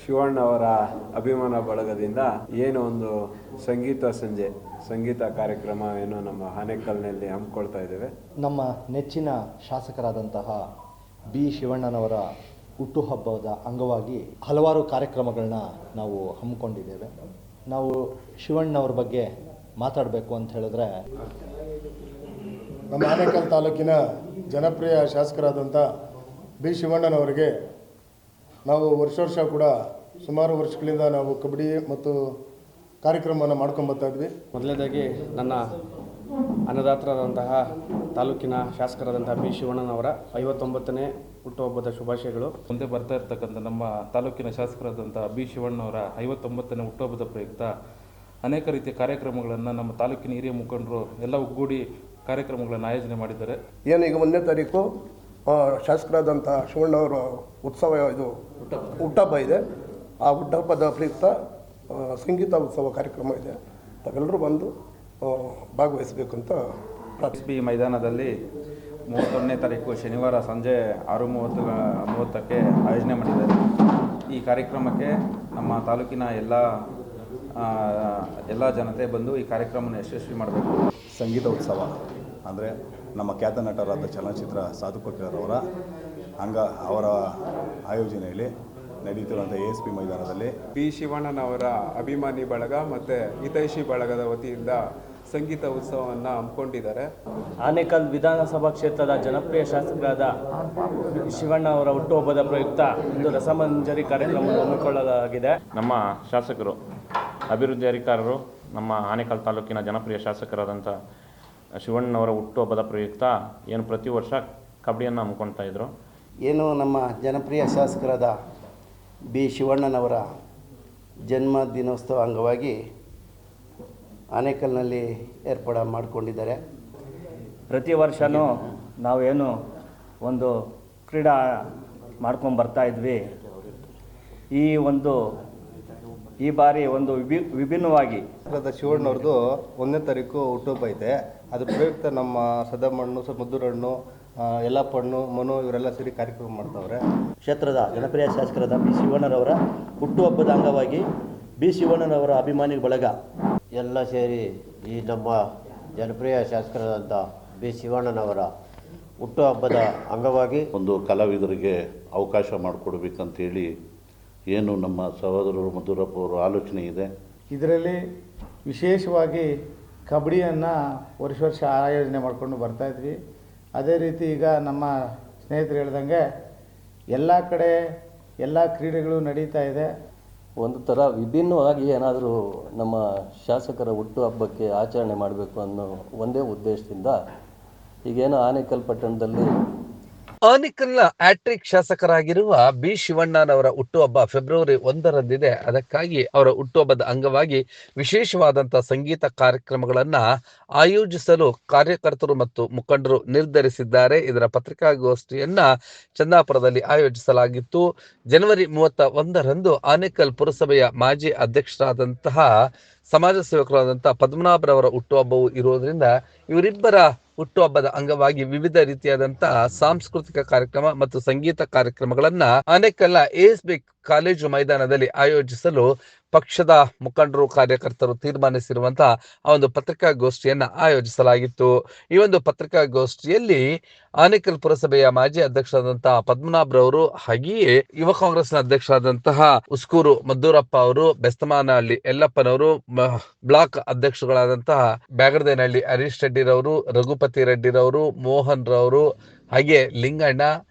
ಶಿವಣ್ಣ ಅವರ ಅಭಿಮಾನ ಬಳಗದಿಂದ ಏನು ಒಂದು ಸಂಗೀತ ಕಾರ್ಯಕ್ರಮ ಏನು ನಮ್ಮ ಆನೇಕಲ್ನಲ್ಲಿ ಹಮ್ಮಿಕೊಳ್ತಾ ಇದ್ದೇವೆ. ನಮ್ಮ ನೆಚ್ಚಿನ ಶಾಸಕರಾದಂತಹ ಬಿ ಶಿವಣ್ಣನವರ ಹುಟ್ಟುಹಬ್ಬದ ಅಂಗವಾಗಿ ಹಲವಾರು ಕಾರ್ಯಕ್ರಮಗಳನ್ನ ನಾವು ಹಮ್ಮಿಕೊಂಡಿದ್ದೇವೆ. ನಾವು ಶಿವಣ್ಣನವ್ರ ಬಗ್ಗೆ ಮಾತಾಡಬೇಕು ಅಂತ ಹೇಳಿದ್ರೆ, ನಮ್ಮ ಆನೇಕಲ್ ತಾಲೂಕಿನ ಜನಪ್ರಿಯ ಶಾಸಕರಾದಂಥ ಬಿ ಶಿವಣ್ಣನವರಿಗೆ ನಾವು ವರ್ಷ ಕೂಡ ಸುಮಾರು ವರ್ಷಗಳಿಂದ ನಾವು ಕಬಡ್ಡಿ ಮತ್ತು ಕಾರ್ಯಕ್ರಮವನ್ನು ಮಾಡ್ಕೊಂಬರ್ತಾ ಇದ್ವಿ. ಮೊದಲನೇದಾಗಿ ನನ್ನ ಅನ್ನದಾತರಾದಂತಹ ತಾಲೂಕಿನ ಶಾಸಕರಾದಂತಹ ಬಿ ಶಿವಣ್ಣನವರ 59ನೇ ಹುಟ್ಟುಹಬ್ಬದ ಶುಭಾಶಯಗಳು. ಮುಂದೆ ಬರ್ತಾ ಇರ್ತಕ್ಕಂಥ ನಮ್ಮ ತಾಲೂಕಿನ ಶಾಸಕರಾದಂಥ ಬಿ ಶಿವಣ್ಣನವರ 59ನೇ ಹುಟ್ಟುಹಬ್ಬದ ಪ್ರಯುಕ್ತ ಅನೇಕ ರೀತಿಯ ಕಾರ್ಯಕ್ರಮಗಳನ್ನು ನಮ್ಮ ತಾಲೂಕಿನ ಹಿರಿಯ ಮುಖಂಡರು ಎಲ್ಲ ಒಗ್ಗೂಡಿ ಕಾರ್ಯಕ್ರಮಗಳನ್ನು ಆಯೋಜನೆ ಮಾಡಿದ್ದಾರೆ. ಏನು ಈಗ 1ನೇ ತಾರೀಕು ಶಾಸಕರಾದಂಥ ಶಿವಣ್ಣವರ ಉತ್ಸವ, ಇದು ಹುಟ್ಟಹಬ್ಬ ಇದೆ. ಆ ಹುಟ್ಟಹಬ್ಬದ ಪ್ರಯುಕ್ತ ಸಂಗೀತ ಉತ್ಸವ ಕಾರ್ಯಕ್ರಮ ಇದೆ. ತಾವೆಲ್ಲರೂ ಬಂದು ಭಾಗವಹಿಸಬೇಕು ಅಂತ ಎಸ್.ಪಿ. ಮೈದಾನದಲ್ಲಿ 31ನೇ ತಾರೀಕು ಶನಿವಾರ ಸಂಜೆ 6:30ಕ್ಕೆ ಆಯೋಜನೆ ಮಾಡಿದ್ದಾರೆ. ಈ ಕಾರ್ಯಕ್ರಮಕ್ಕೆ ನಮ್ಮ ತಾಲೂಕಿನ ಎಲ್ಲ ಜನತೆ ಬಂದು ಈ ಕಾರ್ಯಕ್ರಮವನ್ನು ಯಶಸ್ವಿ ಮಾಡಬೇಕು. ಸಂಗೀತ ಉತ್ಸವ ಅಂದರೆ ನಮ್ಮ ಖ್ಯಾತ ನಟರಾದ ಚಲನಚಿತ್ರ ಸಾಧು ಕೋಕಿಲರವರ ಅವರ ಆಯೋಜನೆಯಲ್ಲಿ ನಡೆಯುತ್ತಿರುವಂಥ ಎಸ್.ಪಿ. ಮೈದಾನದಲ್ಲಿ ಬಿ ಶಿವಣ್ಣನವರ ಅಭಿಮಾನಿ ಬಳಗ ಮತ್ತು ಹಿತೈಷಿ ಬಳಗದ ವತಿಯಿಂದ ಸಂಗೀತ ಉತ್ಸವವನ್ನು ಹಮ್ಮಿಕೊಂಡಿದ್ದಾರೆ. ಆನೇಕಲ್ ವಿಧಾನಸಭಾ ಕ್ಷೇತ್ರದ ಜನಪ್ರಿಯ ಶಾಸಕರಾದ ಶಿವಣ್ಣ ಅವರ ಹುಟ್ಟುಹಬ್ಬದ ಪ್ರಯುಕ್ತ ಇಂದು ರಸಮಂಜರಿ ಕಾರ್ಯಕ್ರಮವನ್ನು ಹಮ್ಮಿಕೊಳ್ಳಲಾಗಿದೆ. ನಮ್ಮ ಶಾಸಕರು, ಅಭಿವೃದ್ಧಿ ಅಧಿಕಾರರು, ನಮ್ಮ ಆನೇಕಲ್ ತಾಲೂಕಿನ ಜನಪ್ರಿಯ ಶಾಸಕರಾದಂಥ ಶಿವಣ್ಣನವರ ಹುಟ್ಟುಹಬ್ಬದ ಪ್ರಯುಕ್ತ ಏನು ಪ್ರತಿ ವರ್ಷ ಕಬಡ್ಡಿಯನ್ನು ಹಮ್ಮಿಕೊಳ್ತಾ ಇದ್ರು. ಏನು ನಮ್ಮ ಜನಪ್ರಿಯ ಶಾಸಕರಾದ ಬಿ ಶಿವಣ್ಣನವರ ಜನ್ಮ ದಿನೋತ್ಸವ ಅಂಗವಾಗಿ ಆನೇಕಲ್ನಲ್ಲಿ ಏರ್ಪಾಡು ಮಾಡಿಕೊಂಡಿದ್ದಾರೆ. ಪ್ರತಿ ವರ್ಷವೂ ನಾವೇನು ಒಂದು ಕ್ರೀಡಾ ಮಾಡ್ಕೊಂಡು ಬರ್ತಾ ಇದ್ವಿ. ಈ ಬಾರಿ ಒಂದು ವಿಭಿನ್ನವಾಗಿ ಶಿವಣ್ಣವ್ರದ್ದು 1ನೇ ತಾರೀಕು ಹುಟ್ಟುಹಬ್ಬ ಇದೆ. ಅದ್ರ ಪ್ರಯುಕ್ತ ನಮ್ಮ ಸದಮಣ್ಣು, ಮುದ್ದುರಣ್ಣು, ಯಲ್ಲಪ್ಪಣ್ಣು, ಮನು ಇವರೆಲ್ಲ ಸೇರಿ ಕಾರ್ಯಕ್ರಮ ಮಾಡ್ತಾವ್ರೆ. ಕ್ಷೇತ್ರದ ಜನಪ್ರಿಯ ಶಾಸಕರಾದ ಬಿ ಶಿವಣ್ಣರವರ ಹುಟ್ಟುಹಬ್ಬದ ಅಂಗವಾಗಿ ಬಿ ಶಿವಣ್ಣನವರ ಅಭಿಮಾನಿ ಬಳಗ ಎಲ್ಲ ಸೇರಿ ಈ ನಮ್ಮ ಜನಪ್ರಿಯ ಶಾಸಕರಾದಂಥ ಬಿ ಶಿವಣ್ಣನವರ ಹುಟ್ಟುಹಬ್ಬದ ಅಂಗವಾಗಿ ಒಂದು ಕಲಾವಿದರಿಗೆ ಅವಕಾಶ ಮಾಡಿಕೊಡ್ಬೇಕಂತೇಳಿ ಏನು ನಮ್ಮ ಸಹೋದರರು ಮಧುರಪ್ಪ ಅವರ ಆಲೋಚನೆ ಇದೆ. ಇದರಲ್ಲಿ ವಿಶೇಷವಾಗಿ ಕಬಡ್ಡಿಯನ್ನು ವರ್ಷ ಆಯೋಜನೆ ಮಾಡಿಕೊಂಡು ಬರ್ತಾಯಿದ್ವಿ. ಅದೇ ರೀತಿ ಈಗ ನಮ್ಮ ಸ್ನೇಹಿತರು ಹೇಳ್ದಂಗೆ ಎಲ್ಲ ಕಡೆ ಎಲ್ಲ ಕ್ರೀಡೆಗಳು ನಡೀತಾ ಇದೆ. ಒಂದು ಥರ ವಿಭಿನ್ನವಾಗಿ ಏನಾದರೂ ನಮ್ಮ ಶಾಸಕರ ಹುಟ್ಟುಹಬ್ಬಕ್ಕೆ ಆಚರಣೆ ಮಾಡಬೇಕು ಅನ್ನೋ ಒಂದೇ ಉದ್ದೇಶದಿಂದ ಈಗೇನು ಆನೇಕಲ್ ಪಟ್ಟಣದಲ್ಲಿ ಆನೇಕಲ್ನ ಹ್ಯಾಟ್ರಿಕ್ ಶಾಸಕರಾಗಿರುವ ಬಿ ಶಿವಣ್ಣನವರ ಹುಟ್ಟುಹಬ್ಬ ಫೆಬ್ರವರಿ 1ರಂದಿದೆ. ಅದಕ್ಕಾಗಿ ಅವರ ಹುಟ್ಟುಹಬ್ಬದ ಅಂಗವಾಗಿ ವಿಶೇಷವಾದಂತಹ ಸಂಗೀತ ಕಾರ್ಯಕ್ರಮಗಳನ್ನ ಆಯೋಜಿಸಲು ಕಾರ್ಯಕರ್ತರು ಮತ್ತು ಮುಖಂಡರು ನಿರ್ಧರಿಸಿದ್ದಾರೆ. ಇದರ ಪತ್ರಿಕಾಗೋಷ್ಠಿಯನ್ನ ಚಂದಾಪುರದಲ್ಲಿ ಆಯೋಜಿಸಲಾಗಿತ್ತು. ಜನವರಿ 31ರಂದು ಆನೇಕಲ್ ಪುರಸಭೆಯ ಮಾಜಿ ಅಧ್ಯಕ್ಷರಾದಂತಹ ಸಮಾಜ ಸೇವಕರಾದಂತಹ ಪದ್ಮನಾಭರವರ ಹುಟ್ಟುಹಬ್ಬವು ಇರುವುದರಿಂದ ಇವರಿಬ್ಬರ ಹುಟ್ಟುಹಬ್ಬದ ಅಂಗವಾಗಿ ವಿವಿಧ ರೀತಿಯಾದಂತಹ ಸಾಂಸ್ಕೃತಿಕ ಕಾರ್ಯಕ್ರಮ ಮತ್ತು ಸಂಗೀತ ಕಾರ್ಯಕ್ರಮಗಳನ್ನ ಆನೇಕಲ್ನ ಎಎಸ್ಬಿ ಕಾಲೇಜು ಮೈದಾನದಲ್ಲಿ ಆಯೋಜಿಸಲು ಪಕ್ಷದ ಮುಖಂಡರು, ಕಾರ್ಯಕರ್ತರು ತೀರ್ಮಾನಿಸಿರುವಂತಹ ಆ ಒಂದು ಪತ್ರಿಕಾಗೋಷ್ಠಿಯನ್ನ ಆಯೋಜಿಸಲಾಗಿತ್ತು. ಈ ಒಂದು ಪತ್ರಿಕಾಗೋಷ್ಠಿಯಲ್ಲಿ ಆನೇಕಲ್ ಪುರಸಭೆಯ ಮಾಜಿ ಅಧ್ಯಕ್ಷರಾದಂತಹ ಪದ್ಮನಾಭರವರು, ಹಾಗೆಯೇ ಯುವ ಕಾಂಗ್ರೆಸ್ನ ಅಧ್ಯಕ್ಷರಾದಂತಹ ಉಸ್ಕೂರು ಮದ್ದೂರಪ್ಪ ಅವರು, ಬೆಸ್ತಮಾನಹಳ್ಳಿ ಯಲ್ಲಪ್ಪನವರು, ಬ್ಲಾಕ್ ಅಧ್ಯಕ್ಷಗಳಾದಂತಹ ಬ್ಯಾಗರದೇನಹಳ್ಳಿ ಹರೀಶ್ ರೆಡ್ಡಿರವರು, ರಘುಪತಿ ರೆಡ್ಡಿರವರು, ಮೋಹನ್ ರವರು, ಹಾಗೆ ಲಿಂಗಣ್ಣ,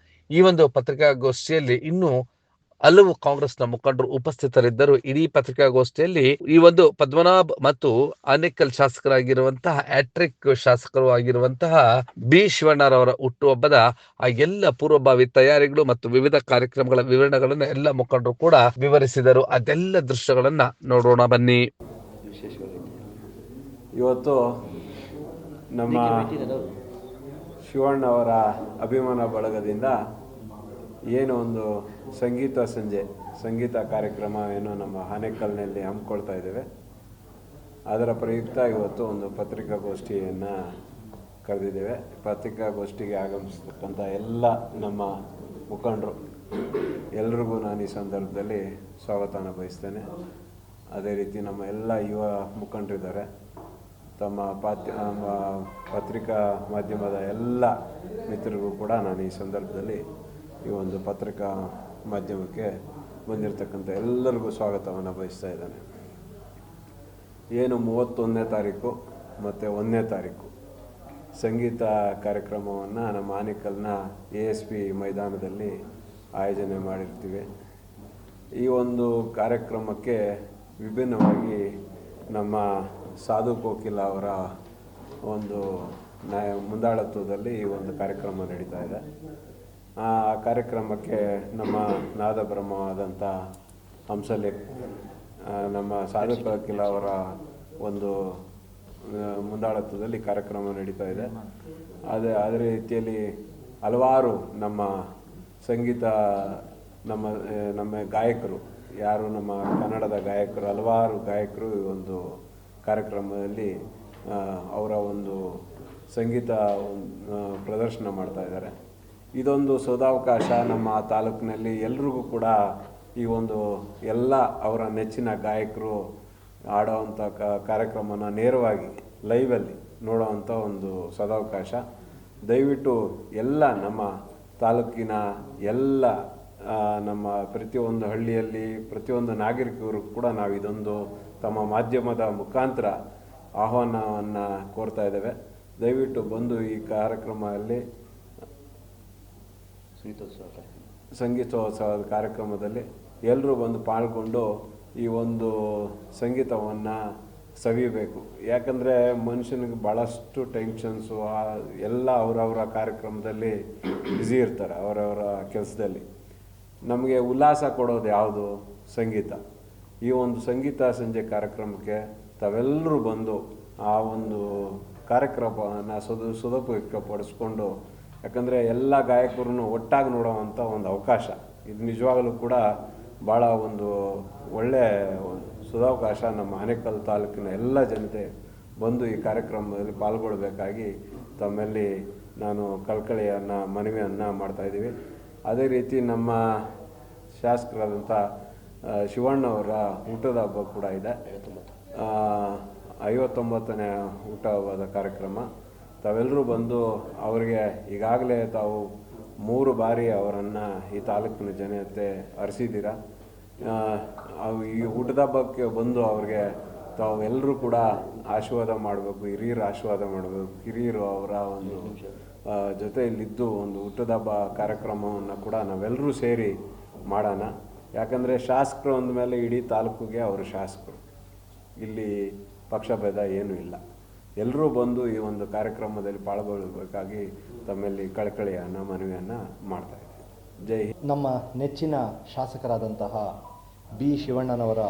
ಈ ಒಂದು ಪತ್ರಿಕಾಗೋಷ್ಠಿಯಲ್ಲಿ ಇನ್ನೂ ಹಲವು ಕಾಂಗ್ರೆಸ್ನ ಮುಖಂಡರು ಉಪಸ್ಥಿತರಿದ್ದರು. ಇಡೀ ಪತ್ರಿಕಾಗೋಷ್ಠಿಯಲ್ಲಿ ಈ ಒಂದು ಪದ್ಮನಾಭ್ ಮತ್ತು ಆನೇಕಲ್ ಶಾಸಕರಾಗಿರುವಂತಹ ಹ್ಯಾಟ್ರಿಕ್ ಶಾಸಕರು ಆಗಿರುವಂತಹ ಬಿ ಶಿವಣ್ಣರವರ ಹುಟ್ಟುಹಬ್ಬದ ಆ ಎಲ್ಲ ಪೂರ್ವಭಾವಿ ತಯಾರಿಗಳು ಮತ್ತು ವಿವಿಧ ಕಾರ್ಯಕ್ರಮಗಳ ವಿವರಣೆಗಳನ್ನು ಎಲ್ಲ ಮುಖಂಡರು ಕೂಡ ವಿವರಿಸಿದರು. ಅದೆಲ್ಲ ದೃಶ್ಯಗಳನ್ನ ನೋಡೋಣ ಬನ್ನಿ. ಇವತ್ತು ನಮ್ಮ ಶಿವಣ್ಣವರ ಅಭಿಮಾನ ಬಳಗದಿಂದ ಏನು ಒಂದು ಸಂಗೀತ ಕಾರ್ಯಕ್ರಮ ಏನು ನಮ್ಮ ಆನೇಕಲ್ನಲ್ಲಿ ಹಮ್ಮಿಕೊಳ್ತಾ ಇದ್ದೇವೆ. ಅದರ ಪ್ರಯುಕ್ತ ಇವತ್ತು ಒಂದು ಪತ್ರಿಕಾಗೋಷ್ಠಿಯನ್ನು ಕರೆದಿದ್ದೇವೆ. ಪತ್ರಿಕಾಗೋಷ್ಠಿಗೆ ಆಗಮಿಸ್ತಕ್ಕಂಥ ಎಲ್ಲ ನಮ್ಮ ಮುಖಂಡರು ಎಲ್ರಿಗೂ ನಾನು ಈ ಸಂದರ್ಭದಲ್ಲಿ ಸ್ವಾಗತನ ಬಯಸ್ತೇನೆ. ಅದೇ ರೀತಿ ನಮ್ಮ ಎಲ್ಲ ಯುವ ಮುಖಂಡರಿದ್ದಾರೆ. ತಮ್ಮ ಪತ್ರಿಕಾ ಮಾಧ್ಯಮದ ಎಲ್ಲ ಮಿತ್ರರಿಗೂ ಕೂಡ ನಾನು ಈ ಸಂದರ್ಭದಲ್ಲಿ ಈ ಒಂದು ಪತ್ರಿಕಾ ಮಾಧ್ಯಮಕ್ಕೆ ಬಂದಿರತಕ್ಕಂಥ ಎಲ್ಲರಿಗೂ ಸ್ವಾಗತವನ್ನು ಬಯಸ್ತಾ ಇದ್ದೇನೆ. ಏನು 31ನೇ ತಾರೀಕು ಮತ್ತು 1ನೇ ತಾರೀಕು ಸಂಗೀತ ಕಾರ್ಯಕ್ರಮವನ್ನು ನಮ್ಮ ಆನೇಕಲ್ನ ASP ಮೈದಾನದಲ್ಲಿ ಆಯೋಜನೆ ಮಾಡಿರ್ತೀವಿ. ಈ ಒಂದು ಕಾರ್ಯಕ್ರಮಕ್ಕೆ ವಿಭಿನ್ನವಾಗಿ ನಮ್ಮ ಸಾಧು ಕೋಕಿಲ ಅವರ ಒಂದು ಮುಂದಾಳತ್ವದಲ್ಲಿ ಈ ಒಂದು ಕಾರ್ಯಕ್ರಮ ನಡೀತಾ ಇದೆ. ಆ ಕಾರ್ಯಕ್ರಮಕ್ಕೆ ನಮ್ಮ ನಾದ ಬ್ರಹ್ಮವಾದಂಥ ಹಂಸಲೇಖ ನಮ್ಮ ಸಾಧು ಕೋಕಿಲ ಅವರ ಒಂದು ಮುಂದಾಳತ್ವದಲ್ಲಿ ಕಾರ್ಯಕ್ರಮ ನಡೀತಾ ಇದೆ. ಅದೇ ರೀತಿಯಲ್ಲಿ ಹಲವಾರು ನಮ್ಮ ಸಂಗೀತ ನಮ್ಮ ಗಾಯಕರು ಯಾರು ನಮ್ಮ ಕನ್ನಡದ ಗಾಯಕರು ಹಲವಾರು ಗಾಯಕರು ಈ ಒಂದು ಕಾರ್ಯಕ್ರಮದಲ್ಲಿ ಅವರ ಒಂದು ಸಂಗೀತ ಪ್ರದರ್ಶನ ಮಾಡ್ತಾ ಇದ್ದಾರೆ. ಇದೊಂದು ಸದಾವಕಾಶ ನಮ್ಮ ತಾಲೂಕಿನಲ್ಲಿ ಎಲ್ರಿಗೂ ಕೂಡ ಈ ಒಂದು ಎಲ್ಲ ಅವರ ನೆಚ್ಚಿನ ಗಾಯಕರು ಆಡೋವಂಥ ಕಾರ್ಯಕ್ರಮನ ನೇರವಾಗಿ ಲೈವಲ್ಲಿ ನೋಡೋವಂಥ ಒಂದು ಸದಾವಕಾಶ. ದಯವಿಟ್ಟು ಎಲ್ಲ ನಮ್ಮ ತಾಲೂಕಿನ ಎಲ್ಲ ನಮ್ಮ ಪ್ರತಿಯೊಂದು ಹಳ್ಳಿಯಲ್ಲಿ ಪ್ರತಿಯೊಂದು ನಾಗರಿಕರು ಕೂಡ ನಾವು ಇದೊಂದು ತಮ್ಮ ಮಾಧ್ಯಮದ ಮುಖಾಂತರ ಆಹ್ವಾನವನ್ನು ಕೋರ್ತಾ ಇದ್ದೇವೆ. ದಯವಿಟ್ಟು ಬಂದು ಈ ಕಾರ್ಯಕ್ರಮದಲ್ಲಿ ಸಂಗೀತೋತ್ಸವದ ಕಾರ್ಯಕ್ರಮದಲ್ಲಿ ಎಲ್ಲರೂ ಬಂದು ಪಾಲ್ಗೊಂಡು ಈ ಒಂದು ಸಂಗೀತವನ್ನು ಸವಿಬೇಕು. ಯಾಕಂದರೆ ಮನುಷ್ಯನಿಗೆ ಭಾಳಷ್ಟು ಟೆನ್ಷನ್ಸು ಎಲ್ಲ ಅವರವರ ಕಾರ್ಯಕ್ರಮದಲ್ಲಿ ಬ್ಯುಸಿ ಇರ್ತಾರೆ, ಅವರವರ ಕೆಲಸದಲ್ಲಿ. ನಮಗೆ ಉಲ್ಲಾಸ ಕೊಡೋದು ಯಾವುದು? ಸಂಗೀತ. ಈ ಒಂದು ಸಂಗೀತ ಸಂಜೆ ಕಾರ್ಯಕ್ರಮಕ್ಕೆ ತಾವೆಲ್ಲರೂ ಬಂದು ಆ ಒಂದು ಕಾರ್ಯಕ್ರಮವನ್ನು ಸದುಪಯೋಗಪಡಿಸ್ಕೊಂಡು, ಯಾಕಂದರೆ ಎಲ್ಲ ಗಾಯಕರನ್ನು ಒಟ್ಟಾಗಿ ನೋಡೋವಂಥ ಒಂದು ಅವಕಾಶ ಇದು ನಿಜವಾಗಲೂ ಕೂಡ ಭಾಳ ಒಂದು ಒಳ್ಳೆಯ ಸದಾವಕಾಶ. ನಮ್ಮ ಆನೇಕಲ್ ತಾಲೂಕಿನ ಎಲ್ಲ ಜನತೆ ಬಂದು ಈ ಕಾರ್ಯಕ್ರಮದಲ್ಲಿ ಪಾಲ್ಗೊಳ್ಳಬೇಕಾಗಿ ತಮ್ಮಲ್ಲಿ ನಾನು ಕಳಕಳಿಯನ್ನು ಮನವಿಯನ್ನು ಮಾಡ್ತಾಯಿದ್ದೀವಿ. ಅದೇ ರೀತಿ ನಮ್ಮ ಶಾಸಕರಾದಂಥ ಶಿವಣ್ಣವರ ಹುಟ್ಟದ ಹಬ್ಬ ಕೂಡ ಇದೆ. 59ನೇ ಹುಟ್ಟ ಹಬ್ಬದ ಕಾರ್ಯಕ್ರಮ. ತಾವೆಲ್ಲರೂ ಬಂದು ಅವರಿಗೆ ಈಗಾಗಲೇ ತಾವು 3 ಬಾರಿ ಅವರನ್ನು ಈ ತಾಲೂಕಿನ ಜನತೆ ಹರಿಸಿದ್ದೀರ. ಈ ಹುಟ್ಟದ ಹಬ್ಬಕ್ಕೆ ಬಂದು ಅವ್ರಿಗೆ ತಾವು ಎಲ್ಲರೂ ಕೂಡ ಆಶೀರ್ವಾದ ಮಾಡಬೇಕು, ಹಿರಿಯರು ಆಶೀರ್ವಾದ ಮಾಡಬೇಕು. ಹಿರಿಯರು ಅವರ ಒಂದು ಜೊತೆಯಲ್ಲಿದ್ದು ಒಂದು ಹುಟ್ಟದ ಹಬ್ಬ ಕಾರ್ಯಕ್ರಮವನ್ನು ಕೂಡ ನಾವೆಲ್ಲರೂ ಸೇರಿ ಮಾಡೋಣ. ಯಾಕಂದರೆ ಶಾಸಕರು ಅಂದಮೇಲೆ ಇಡೀ ತಾಲೂಕಿಗೆ ಅವರು ಶಾಸಕರು, ಇಲ್ಲಿ ಪಕ್ಷಭೇದ ಏನೂ ಇಲ್ಲ. ಎಲ್ಲರೂ ಬಂದು ಈ ಒಂದು ಕಾರ್ಯಕ್ರಮದಲ್ಲಿ ಪಾಲ್ಗೊಳ್ಳಬೇಕಾಗಿ ತಮ್ಮಲ್ಲಿ ಕಳಕಳಿಯನ್ನು ಮನವಿಯನ್ನು ಮಾಡ್ತಾಯಿದ್ದೀನಿ. ಜೈ ಹಿಂದ್. ನಮ್ಮ ನೆಚ್ಚಿನ ಶಾಸಕರಾದಂತಹ ಬಿ ಶಿವಣ್ಣನವರ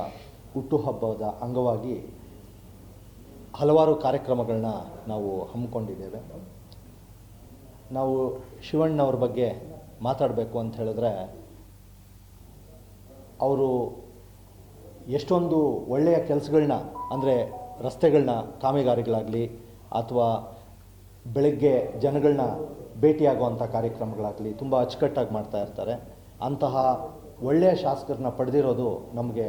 ಹುಟ್ಟುಹಬ್ಬದ ಅಂಗವಾಗಿ ಹಲವಾರು ಕಾರ್ಯಕ್ರಮಗಳನ್ನ ನಾವು ಹಮ್ಮಿಕೊಂಡಿದ್ದೇವೆ. ನಾವು ಶಿವಣ್ಣವ್ರ ಬಗ್ಗೆ ಮಾತಾಡಬೇಕು ಅಂತ ಹೇಳಿದ್ರೆ, ಅವರು ಎಷ್ಟೊಂದು ಒಳ್ಳೆಯ ಕೆಲಸಗಳನ್ನ, ಅಂದರೆ ರಸ್ತೆಗಳನ್ನ ಕಾಮಗಾರಿಗಳಾಗಲಿ ಅಥವಾ ಬೆಳಗ್ಗೆ ಜನಗಳನ್ನ ಭೇಟಿಯಾಗುವಂಥ ಕಾರ್ಯಕ್ರಮಗಳಾಗಲಿ ತುಂಬ ಅಚ್ಚುಕಟ್ಟಾಗಿ ಮಾಡ್ತಾ ಇರ್ತಾರೆ. ಅಂತಹ ಒಳ್ಳೆಯ ಶಾಸಕರನ್ನ ಪಡೆದಿರೋದು ನಮಗೆ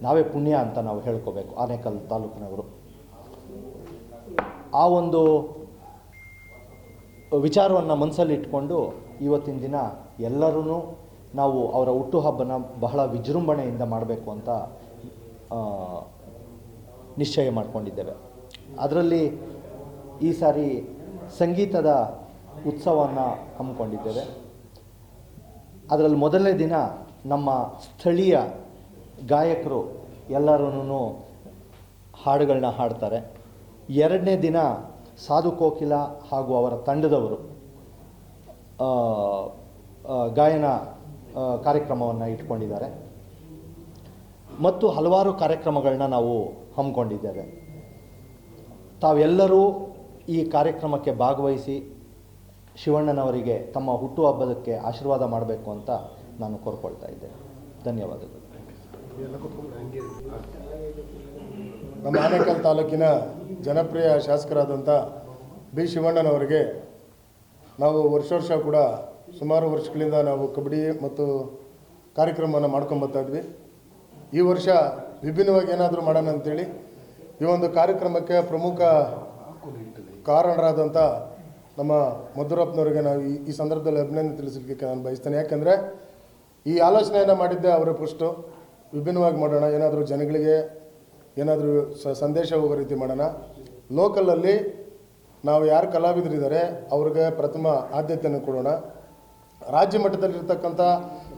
ನಾವೇ ಪುಣ್ಯ ಅಂತ ನಾವು ಹೇಳ್ಕೋಬೇಕು, ಆನೇಕಲ್ ತಾಲೂಕಿನವರು. ಆ ಒಂದು ವಿಚಾರವನ್ನು ಮನಸ್ಸಲ್ಲಿ ಇಟ್ಕೊಂಡು ಇವತ್ತಿನ ದಿನ ಎಲ್ಲರೂ ನಾವು ಅವರ ಹುಟ್ಟುಹಬ್ಬನ ಬಹಳ ವಿಜೃಂಭಣೆಯಿಂದ ಮಾಡಬೇಕು ಅಂತ ನಿಶ್ಚಯ ಮಾಡಿಕೊಂಡಿದ್ದೇವೆ. ಅದರಲ್ಲಿ ಈ ಸಾರಿ ಸಂಗೀತದ ಉತ್ಸವವನ್ನು ಹಮ್ಮಿಕೊಂಡಿದ್ದೇವೆ. ಅದರಲ್ಲಿ ಮೊದಲನೇ ದಿನ ನಮ್ಮ ಸ್ಥಳೀಯ ಗಾಯಕರು ಎಲ್ಲರೂ ಹಾಡುಗಳನ್ನ ಹಾಡ್ತಾರೆ. ಎರಡನೇ ದಿನ ಸಾಧು ಕೋಕಿಲ ಹಾಗೂ ಅವರ ತಂಡದವರು ಗಾಯನ ಕಾರ್ಯಕ್ರಮವನ್ನು ಇಟ್ಕೊಂಡಿದ್ದಾರೆ ಮತ್ತು ಹಲವಾರು ಕಾರ್ಯಕ್ರಮಗಳನ್ನ ನಾವು ಹಮ್ಮಿಕೊಂಡಿದ್ದೇವೆ. ತಾವೆಲ್ಲರೂ ಈ ಕಾರ್ಯಕ್ರಮಕ್ಕೆ ಭಾಗವಹಿಸಿ ಶಿವಣ್ಣನವರಿಗೆ ತಮ್ಮ ಹುಟ್ಟುಹಬ್ಬದಕ್ಕೆ ಆಶೀರ್ವಾದ ಮಾಡಬೇಕು ಅಂತ ನಾನು ಕೋರ್ಕೊಳ್ತಾ ಇದ್ದೇನೆ. ಧನ್ಯವಾದಗಳು. ನಮ್ಮ ಆನೇಕಲ್ ತಾಲೂಕಿನ ಜನಪ್ರಿಯ ಶಾಸಕರಾದಂಥ ಬಿ ಶಿವಣ್ಣನವರಿಗೆ ನಾವು ವರ್ಷ ಕೂಡ ಸುಮಾರು ವರ್ಷಗಳಿಂದ ನಾವು ಕಬಡ್ಡಿ ಮತ್ತು ಕಾರ್ಯಕ್ರಮವನ್ನು ಮಾಡ್ಕೊಂಬರ್ತಾಯಿದ್ವಿ. ಈ ವರ್ಷ ವಿಭಿನ್ನವಾಗಿ ಏನಾದರೂ ಮಾಡೋಣ ಅಂಥೇಳಿ ಈ ಒಂದು ಕಾರ್ಯಕ್ರಮಕ್ಕೆ ಪ್ರಮುಖ ಕಾರಣರಾದಂಥ ನಮ್ಮ ಮಧುರಪ್ಪನವರಿಗೆ ನಾವು ಈ ಸಂದರ್ಭದಲ್ಲಿ ಅಭಿನಂದನೆ ತಿಳಿಸಲಿಕ್ಕೆ ನಾನು ಬಯಸ್ತೇನೆ. ಯಾಕೆಂದರೆ ಈ ಆಲೋಚನೆಯನ್ನು ಮಾಡಿದ್ದೆ ಅವರೇ ಫಸ್ಟು. ವಿಭಿನ್ನವಾಗಿ ಮಾಡೋಣ, ಏನಾದರೂ ಜನಗಳಿಗೆ ಏನಾದರೂ ಸಂದೇಶ ಹೋಗೋ ರೀತಿ ಮಾಡೋಣ. ಲೋಕಲಲ್ಲಿ ನಾವು ಯಾರು ಕಲಾವಿದರಿದ್ದಾರೆ ಅವ್ರಿಗೆ ಪ್ರಥಮ ಆದ್ಯತೆಯನ್ನು ಕೊಡೋಣ. ರಾಜ್ಯ ಮಟ್ಟದಲ್ಲಿರ್ತಕ್ಕಂಥ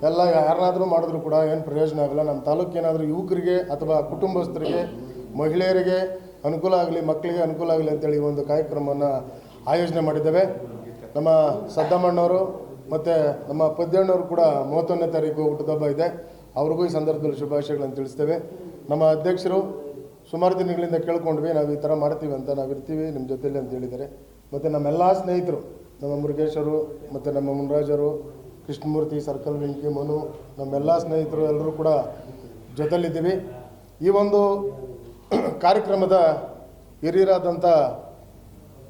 ಎಲ್ಲ ಯಾರನ್ನಾದರೂ ಮಾಡಿದ್ರೂ ಕೂಡ ಏನು ಪ್ರಯೋಜನ ಆಗಲ್ಲ. ನಮ್ಮ ತಾಲೂಕೇನಾದರೂ ಯುವಕರಿಗೆ ಅಥವಾ ಕುಟುಂಬಸ್ಥರಿಗೆ, ಮಹಿಳೆಯರಿಗೆ ಅನುಕೂಲ ಆಗಲಿ, ಮಕ್ಕಳಿಗೆ ಅನುಕೂಲ ಆಗಲಿ ಅಂತೇಳಿ ಒಂದು ಕಾರ್ಯಕ್ರಮವನ್ನು ಆಯೋಜನೆ ಮಾಡಿದ್ದೇವೆ. ನಮ್ಮ ಸದ್ದಮ್ಮಣ್ಣವರು ಮತ್ತು ನಮ್ಮ ಪದ್ಯಣ್ಣವರು ಕೂಡ 31ನೇ ತಾರೀಕು ಹುಟ್ಟುಹಬ್ಬ ಇದೆ. ಅವ್ರಿಗೂ ಈ ಸಂದರ್ಭದಲ್ಲಿ ಶುಭಾಶಯಗಳನ್ನು ತಿಳಿಸ್ತೇವೆ. ನಮ್ಮ ಅಧ್ಯಕ್ಷರು ಸುಮಾರು ದಿನಗಳಿಂದ ಕೇಳ್ಕೊಂಡ್ವಿ, ನಾವು ಈ ಥರ ಮಾಡ್ತೀವಿ ಅಂತ, ನಾವು ಇರ್ತೀವಿ ನಿಮ್ಮ ಜೊತೆಯಲ್ಲಿ ಅಂತ ಹೇಳಿದ್ದಾರೆ. ಮತ್ತು ನಮ್ಮೆಲ್ಲ ಸ್ನೇಹಿತರು, ನಮ್ಮ ಮುರುಗೇಶರು ಮತ್ತು ನಮ್ಮ ಮುನ್ರಾಜರು, ಕೃಷ್ಣಮೂರ್ತಿ, ಸರ್ಕಲ್ ವೆಂಕಿ, ಮನು, ನಮ್ಮೆಲ್ಲ ಸ್ನೇಹಿತರು ಎಲ್ಲರೂ ಕೂಡ ಜೊತೆಲಿದ್ದೀವಿ. ಈ ಒಂದು ಕಾರ್ಯಕ್ರಮದ ಹಿರಿಯರಾದಂಥ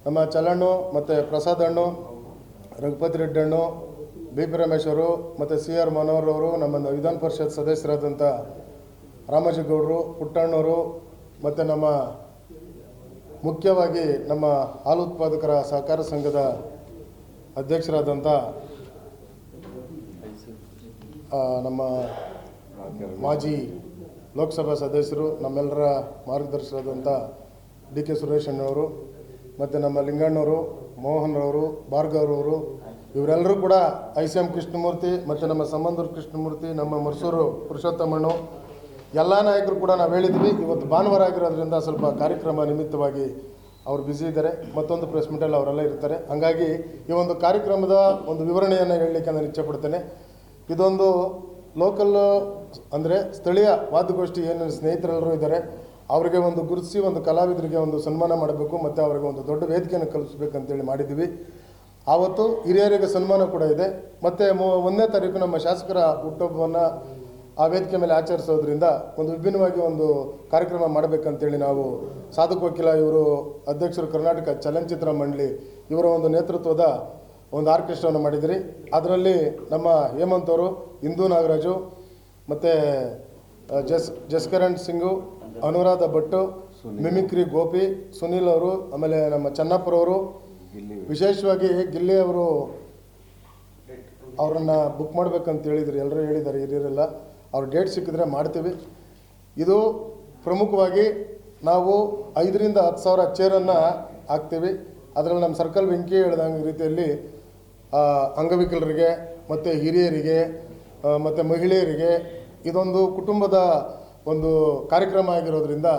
ನಮ್ಮ ಚಲಣ್ಣು ಮತ್ತು ಪ್ರಸಾದ್ ಅಣ್ಣು, ರಘುಪತಿ ರೆಡ್ಡಿ ಅಣ್ಣು, ಬಿ ಪಿ ರಮೇಶ್ವರು ಮತ್ತು ಸಿ ಆರ್ ಮನೋಹರ್ ಅವರು, ನಮ್ಮ ವಿಧಾನ ಪರಿಷತ್ ಸದಸ್ಯರಾದಂಥ ರಾಮಜಗೌಡರು, ಪುಟ್ಟಣ್ಣವರು ಮತ್ತು ನಮ್ಮ ಮುಖ್ಯವಾಗಿ ನಮ್ಮ ಹಾಲು ಉತ್ಪಾದಕರ ಸಹಕಾರ ಸಂಘದ ಅಧ್ಯಕ್ಷರಾದಂಥ ನಮ್ಮ ಮಾಜಿ ಲೋಕಸಭಾ ಸದಸ್ಯರು, ನಮ್ಮೆಲ್ಲರ ಮಾರ್ಗದರ್ಶಕರಾದಂಥ ಡಿ ಕೆ ಸುರೇಶ್ ಅಣ್ಣವರು ಮತ್ತು ನಮ್ಮ ಲಿಂಗಣ್ಣವರು, ಮೋಹನ್ರವರು, ಭಾರ್ಗವ್ರವರು, ಇವರೆಲ್ಲರೂ ಕೂಡ ICM ಕೃಷ್ಣಮೂರ್ತಿ ಮತ್ತು ನಮ್ಮ ಸಂಬಂಧೂರು ಕೃಷ್ಣಮೂರ್ತಿ, ನಮ್ಮ ಮರ್ಸೂರು ಪುರುಷೋತ್ತಮಣ್ಣು, ಎಲ್ಲ ನಾಯಕರು ಕೂಡ ನಾವು ಹೇಳಿದ್ವಿ. ಇವತ್ತು ಭಾನುವಾರ ಆಗಿರೋದ್ರಿಂದ ಸ್ವಲ್ಪ ಕಾರ್ಯಕ್ರಮ ನಿಮಿತ್ತವಾಗಿ ಅವ್ರು ಬ್ಯುಸಿ ಇದ್ದಾರೆ. ಮತ್ತೊಂದು ಪ್ರೆಸ್ ಮೀಟಲ್ಲಿ ಅವರೆಲ್ಲ ಇರ್ತಾರೆ. ಹಾಗಾಗಿ ಈ ಒಂದು ಕಾರ್ಯಕ್ರಮದ ಒಂದು ವಿವರಣೆಯನ್ನು ಹೇಳಲಿಕ್ಕೆ ನಾನು ಇಚ್ಛೆಪಡ್ತೇನೆ. ಇದೊಂದು ಲೋಕಲ್ಲು ಅಂದರೆ ಸ್ಥಳೀಯ ವಾದ್ಯಗೋಷ್ಠಿ ಏನು ಸ್ನೇಹಿತರೆಲ್ಲರೂ ಇದ್ದಾರೆ, ಅವರಿಗೆ ಒಂದು ಗುರುತಿಸಿ ಒಂದು ಕಲಾವಿದರಿಗೆ ಒಂದು ಸನ್ಮಾನ ಮಾಡಬೇಕು ಮತ್ತು ಅವರಿಗೆ ಒಂದು ದೊಡ್ಡ ವೇದಿಕೆಯನ್ನು ಕಲ್ಪಿಸ್ಬೇಕಂತೇಳಿ ಮಾಡಿದ್ದೀವಿ. ಆವತ್ತು ಹಿರಿಯರಿಗೆ ಸನ್ಮಾನ ಕೂಡ ಇದೆ. ಮತ್ತು 1ನೇ ತಾರೀಕು ನಮ್ಮ ಶಾಸಕರ ಹುಟ್ಟುಹಬ್ಬವನ್ನು ಆ ವೇದಿಕೆ ಮೇಲೆ ಆಚರಿಸೋದ್ರಿಂದ ಒಂದು ವಿಭಿನ್ನವಾಗಿ ಒಂದು ಕಾರ್ಯಕ್ರಮ ಮಾಡಬೇಕಂತೇಳಿ ನಾವು ಸಾಧಕ ವಕೀಲ ಇವರು ಅಧ್ಯಕ್ಷರು, ಕರ್ನಾಟಕ ಚಲನಚಿತ್ರ ಮಂಡಳಿ ಇವರ ಒಂದು ನೇತೃತ್ವದ ಒಂದು ಆರ್ಕೆಸ್ಟ್ರಾವನ್ನು ಮಾಡಿದ್ರಿ. ಅದರಲ್ಲಿ ನಮ್ಮ ಹೇಮಂತ್ ಅವರು, ಇಂದು ನಾಗರಾಜು ಮತ್ತು ಜಸ್ಕರಣ್ ಸಿಂಗು, ಅನುರಾಧ ಭಟ್ಟು, ಮಿಮಿಕ್ರಿ ಗೋಪಿ, ಸುನೀಲ್ ಅವರು, ಆಮೇಲೆ ನಮ್ಮ ಚನ್ನಪ್ಪರವರು, ವಿಶೇಷವಾಗಿ ಗಿಲ್ಲಿ ಅವರು ಅವರನ್ನು ಬುಕ್ ಮಾಡಬೇಕಂತ ಹೇಳಿದ್ರು. ಎಲ್ಲರೂ ಹೇಳಿದ್ದಾರೆ, ಹಿರಿಯರೆಲ್ಲ. ಅವ್ರ ಡೇಟ್ ಸಿಕ್ಕಿದ್ರೆ ಮಾಡ್ತೀವಿ. ಇದು ಪ್ರಮುಖವಾಗಿ ನಾವು 5,000 to 10,000 ಚೇರನ್ನು ಹಾಕ್ತೀವಿ. ಅದರಲ್ಲಿ ನಮ್ಮ ಸರ್ಕಲ್ ವೆಂಕಿ ಹೇಳಿದಂಗೆ ರೀತಿಯಲ್ಲಿ ಅಂಗವಿಕಲರಿಗೆ ಮತ್ತು ಹಿರಿಯರಿಗೆ ಮತ್ತು ಮಹಿಳೆಯರಿಗೆ ಇದೊಂದು ಕುಟುಂಬದ ಒಂದು ಕಾರ್ಯಕ್ರಮ ಆಗಿರೋದ್ರಿಂದ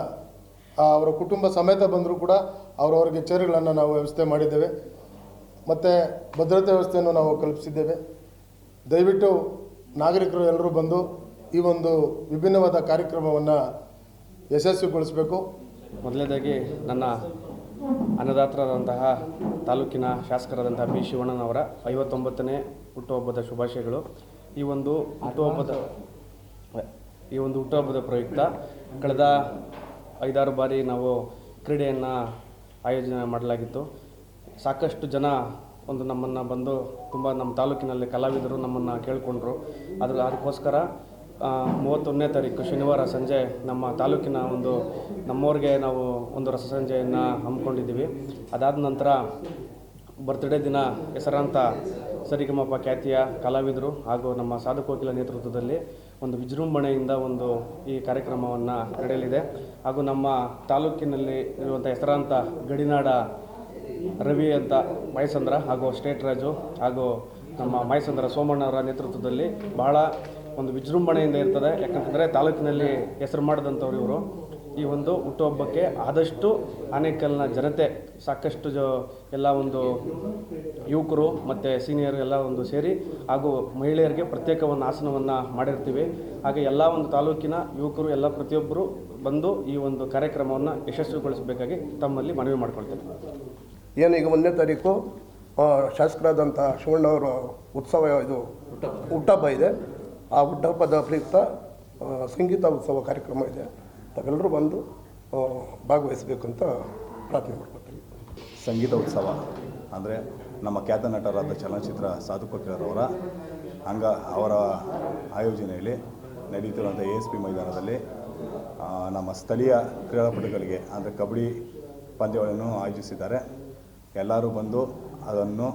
ಅವರ ಕುಟುಂಬ ಸಮೇತ ಬಂದರೂ ಕೂಡ ಅವರವರಿಗೆ ಚೇರುಗಳನ್ನು ನಾವು ವ್ಯವಸ್ಥೆ ಮಾಡಿದ್ದೇವೆ ಮತ್ತು ಭದ್ರತೆ ವ್ಯವಸ್ಥೆಯನ್ನು ನಾವು ಕಲ್ಪಿಸಿದ್ದೇವೆ. ದಯವಿಟ್ಟು ನಾಗರಿಕರು ಎಲ್ಲರೂ ಬಂದು ಈ ಒಂದು ವಿಭಿನ್ನವಾದ ಕಾರ್ಯಕ್ರಮವನ್ನು ಯಶಸ್ವಿಗೊಳಿಸಬೇಕು. ಮೊದಲನೇದಾಗಿ ನನ್ನ ಅನ್ನದಾತರಾದಂತಹ ತಾಲೂಕಿನ ಶಾಸಕರಾದಂತಹ ಬಿ ಶಿವಣ್ಣನವರ 59ನೇ ಹುಟ್ಟುಹಬ್ಬದ ಶುಭಾಶಯಗಳು. ಈ ಒಂದು ಹುಟ್ಟುಹಬ್ಬದ ಪ್ರಯುಕ್ತ ಕಳೆದ 5-6 ಬಾರಿ ನಾವು ಕ್ರೀಡೆಯನ್ನು ಆಯೋಜನೆ ಮಾಡಲಾಗಿತ್ತು. ಸಾಕಷ್ಟು ಜನ ನಮ್ಮನ್ನು ಬಂದು ತುಂಬ ನಮ್ಮ ತಾಲೂಕಿನಲ್ಲಿ ಕಲಾವಿದರು ನಮ್ಮನ್ನು ಕೇಳಿಕೊಂಡ್ರು. ಅದಕ್ಕೋಸ್ಕರ 31ನೇ ತಾರೀಕು ಶನಿವಾರ ಸಂಜೆ ನಮ್ಮ ತಾಲೂಕಿನ ನಮ್ಮವ್ರಿಗೆ ನಾವು ಒಂದು ರಸಸಂಜೆಯನ್ನು ಹಮ್ಮಿಕೊಂಡಿದ್ದೀವಿ. ಅದಾದ ನಂತರ ಬರ್ತ್ಡೇ ದಿನ ಹೆಸರಾಂತ ಸರಿಗಮಪ ಖ್ಯಾತಿಯ ಕಲಾವಿದರು ಹಾಗೂ ನಮ್ಮ ಸಾಧಕ ವಕೀಲ ನೇತೃತ್ವದಲ್ಲಿ ಒಂದು ವಿಜೃಂಭಣೆಯಿಂದ ಈ ಕಾರ್ಯಕ್ರಮವನ್ನು ನಡೆಯಲಿದೆ. ಹಾಗೂ ನಮ್ಮ ತಾಲೂಕಿನಲ್ಲಿ ಇರುವಂಥ ಹೆಸರಾಂತ ಗಡಿನಾಡ ರವಿ ಅಂತ ಮೈಸಂದ್ರ ಹಾಗೂ ಸ್ಟೇಟ್ ರಾಜು ಹಾಗೂ ನಮ್ಮ ಮೈಸಂದ್ರ ಸೋಮಣ್ಣವರ ನೇತೃತ್ವದಲ್ಲಿ ಬಹಳ ಒಂದು ವಿಜೃಂಭಣೆಯಿಂದ ಇರ್ತದೆ. ಯಾಕಂತಂದರೆ ತಾಲೂಕಿನಲ್ಲಿ ಹೆಸರು ಮಾಡಿದಂಥವ್ರು ಇವರು. ಈ ಹುಟ್ಟುಹಬ್ಬಕ್ಕೆ ಆದಷ್ಟು ಆನೇಕಲ್ನ ಜನತೆ ಸಾಕಷ್ಟು ಎಲ್ಲ ಯುವಕರು ಮತ್ತು ಸೀನಿಯರ್ ಎಲ್ಲ ಸೇರಿ ಹಾಗೂ ಮಹಿಳೆಯರಿಗೆ ಪ್ರತ್ಯೇಕ ಒಂದು ಆಸನವನ್ನು ಮಾಡಿರ್ತೀವಿ. ಹಾಗೆ ಎಲ್ಲ ತಾಲೂಕಿನ ಯುವಕರು ಎಲ್ಲ ಪ್ರತಿಯೊಬ್ಬರು ಬಂದು ಈ ಕಾರ್ಯಕ್ರಮವನ್ನು ಯಶಸ್ವಿಗೊಳಿಸಬೇಕಾಗಿ ತಮ್ಮಲ್ಲಿ ಮನವಿ ಮಾಡ್ಕೊಳ್ತೇನೆ. ಏನೀಗ 1ನೇ ತಾರೀಕು ಶಾಸಕರಾದಂಥ ಶಿವಣ್ಣವರ ಉತ್ಸವ ಹುಟ್ಟುಹಬ್ಬ ಇದೆ. ಆ ಹುಟ್ಟುಹಬ್ಬದ ಪ್ರಯುಕ್ತ ಸಂಗೀತ ಉತ್ಸವ ಕಾರ್ಯಕ್ರಮ ಇದೆ. ತಾವೆಲ್ಲರೂ ಬಂದು ಭಾಗವಹಿಸಬೇಕು ಅಂತ ಪ್ರಾರ್ಥನೆ ಮಾಡ್ಕೊಳ್ತೀನಿ. ಸಂಗೀತ ಉತ್ಸವ ಅಂದರೆ ನಮ್ಮ ಖ್ಯಾತ ನಟರಾದ ಚಲನಚಿತ್ರ ಸಾಧು ಕೋಕಿಲರವರ ಅವರ ಆಯೋಜನೆಯಲ್ಲಿ ನಡೆಯುತ್ತಿರುವಂಥ ASP ಮೈದಾನದಲ್ಲಿ ನಮ್ಮ ಸ್ಥಳೀಯ ಕ್ರೀಡಾಪಟುಗಳಿಗೆ ಅಂದರೆ ಕಬಡ್ಡಿ ಪಂದ್ಯಗಳನ್ನು ಆಯೋಜಿಸಿದ್ದಾರೆ. ಎಲ್ಲರೂ ಬಂದು ಅದನ್ನು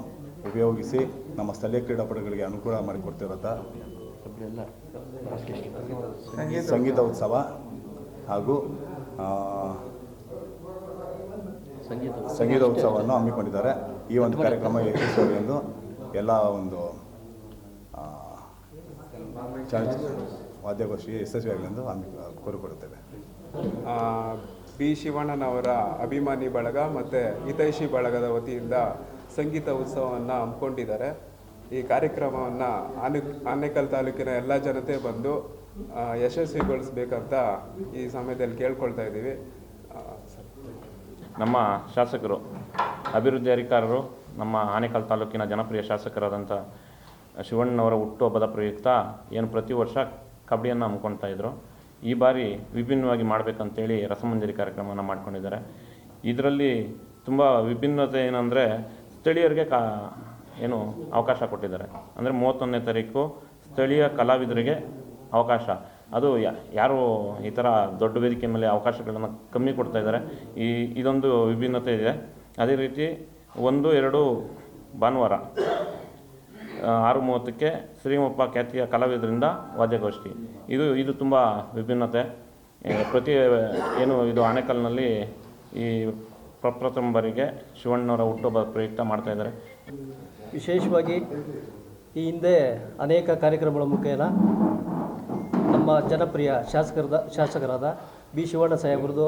ಉಪಯೋಗಿಸಿ ನಮ್ಮ ಸ್ಥಳೀಯ ಕ್ರೀಡಾಪಟುಗಳಿಗೆ ಅನುಕೂಲ ಮಾಡಿಕೊಡ್ತಿರೋಂಥ ಸಂಗೀತ ಉತ್ಸವ ಹಾಗೂ ಸಂಗೀತ ಉತ್ಸವವನ್ನು ಹಮ್ಮಿಕೊಂಡಿದ್ದಾರೆ. ಈ ಒಂದು ಕಾರ್ಯಕ್ರಮ ಯಶಸ್ವಿ ಎಂದು ಎಲ್ಲ ಒಂದು ವಾದ್ಯಗೋಷ್ಠಿ ಯಶಸ್ವಿಯಾಗಲಿ ಎಂದು ಕೋರಿಕೊಡುತ್ತೇವೆ. ಬಿ ಶಿವಣ್ಣನವರ ಅಭಿಮಾನಿ ಬಳಗ ಮತ್ತು ಹಿತೈಷಿ ಬಳಗದ ವತಿಯಿಂದ ಸಂಗೀತ ಉತ್ಸವವನ್ನು ಹಮ್ಮಿಕೊಂಡಿದ್ದಾರೆ. ಈ ಕಾರ್ಯಕ್ರಮವನ್ನು ಆನೇಕಲ್ ತಾಲೂಕಿನ ಎಲ್ಲ ಜನತೆ ಬಂದು ಯಶಸ್ವಿಗೊಳಿಸಬೇಕಂತ ಈ ಸಮಯದಲ್ಲಿ ಕೇಳ್ಕೊಳ್ತಾ ಇದ್ದೀವಿ. ನಮ್ಮ ಶಾಸಕರು ಅಭಿವೃದ್ಧಿ ಅಧಿಕಾರರು ನಮ್ಮ ಆನೇಕಲ್ ತಾಲೂಕಿನ ಜನಪ್ರಿಯ ಶಾಸಕರಾದಂಥ ಶಿವಣ್ಣನವರ ಹುಟ್ಟುಹಬ್ಬದ ಪ್ರಯುಕ್ತ ಏನು ಪ್ರತಿ ವರ್ಷ ಕಬಡ್ಡಿಯನ್ನು ಹಮ್ಮಿಕೊಳ್ತಾ ಇದ್ರು, ಈ ಬಾರಿ ವಿಭಿನ್ನವಾಗಿ ಮಾಡಬೇಕಂತೇಳಿ ರಸಮಂಜರಿ ಕಾರ್ಯಕ್ರಮವನ್ನು ಮಾಡ್ಕೊಂಡಿದ್ದಾರೆ. ಇದರಲ್ಲಿ ತುಂಬ ವಿಭಿನ್ನತೆ ಏನಂದರೆ ಸ್ಥಳೀಯರಿಗೆ ಏನು ಅವಕಾಶ ಕೊಟ್ಟಿದ್ದಾರೆ. ಅಂದರೆ 31ನೇ ತಾರೀಕು ಸ್ಥಳೀಯ ಕಲಾವಿದರಿಗೆ ಅವಕಾಶ. ಅದು ಯಾರು ಈ ಥರ ದೊಡ್ಡ ವೇದಿಕೆ ಮೇಲೆ ಅವಕಾಶಗಳನ್ನು ಕಮ್ಮಿ ಕೊಡ್ತಾ ಇದ್ದಾರೆ. ಇದೊಂದು ವಿಭಿನ್ನತೆ ಇದೆ. ಅದೇ ರೀತಿ 1-2 ಭಾನುವಾರ 6:30ಕ್ಕೆ ಶ್ರೀಮಪ್ಪ ಖ್ಯಾತಿಯ ಕಲಾವಿದರಿಂದ ವಾದ್ಯಗೋಷ್ಠಿ. ಇದು ತುಂಬ ವಿಭಿನ್ನತೆ. ಪ್ರತಿ ಏನು ಇದು ಆನೇಕಲ್ನಲ್ಲಿ ಈ ಪ್ರಪ್ರಥಮ ಬಾರಿಗೆ ಶಿವಣ್ಣನವರ ಹುಟ್ಟುಹಬ್ಬದ ಪ್ರಯುಕ್ತ ಮಾಡ್ತಾಯಿದ್ದಾರೆ. ವಿಶೇಷವಾಗಿ ಈ ಹಿಂದೆ ಅನೇಕ ಕಾರ್ಯಕ್ರಮಗಳ ಮುಖೇನ ನಮ್ಮ ಜನಪ್ರಿಯ ಶಾಸಕರಾದ ಬಿ ಶಿವಣ್ಣ ಸಾಹೇಬ್ರದ್ದು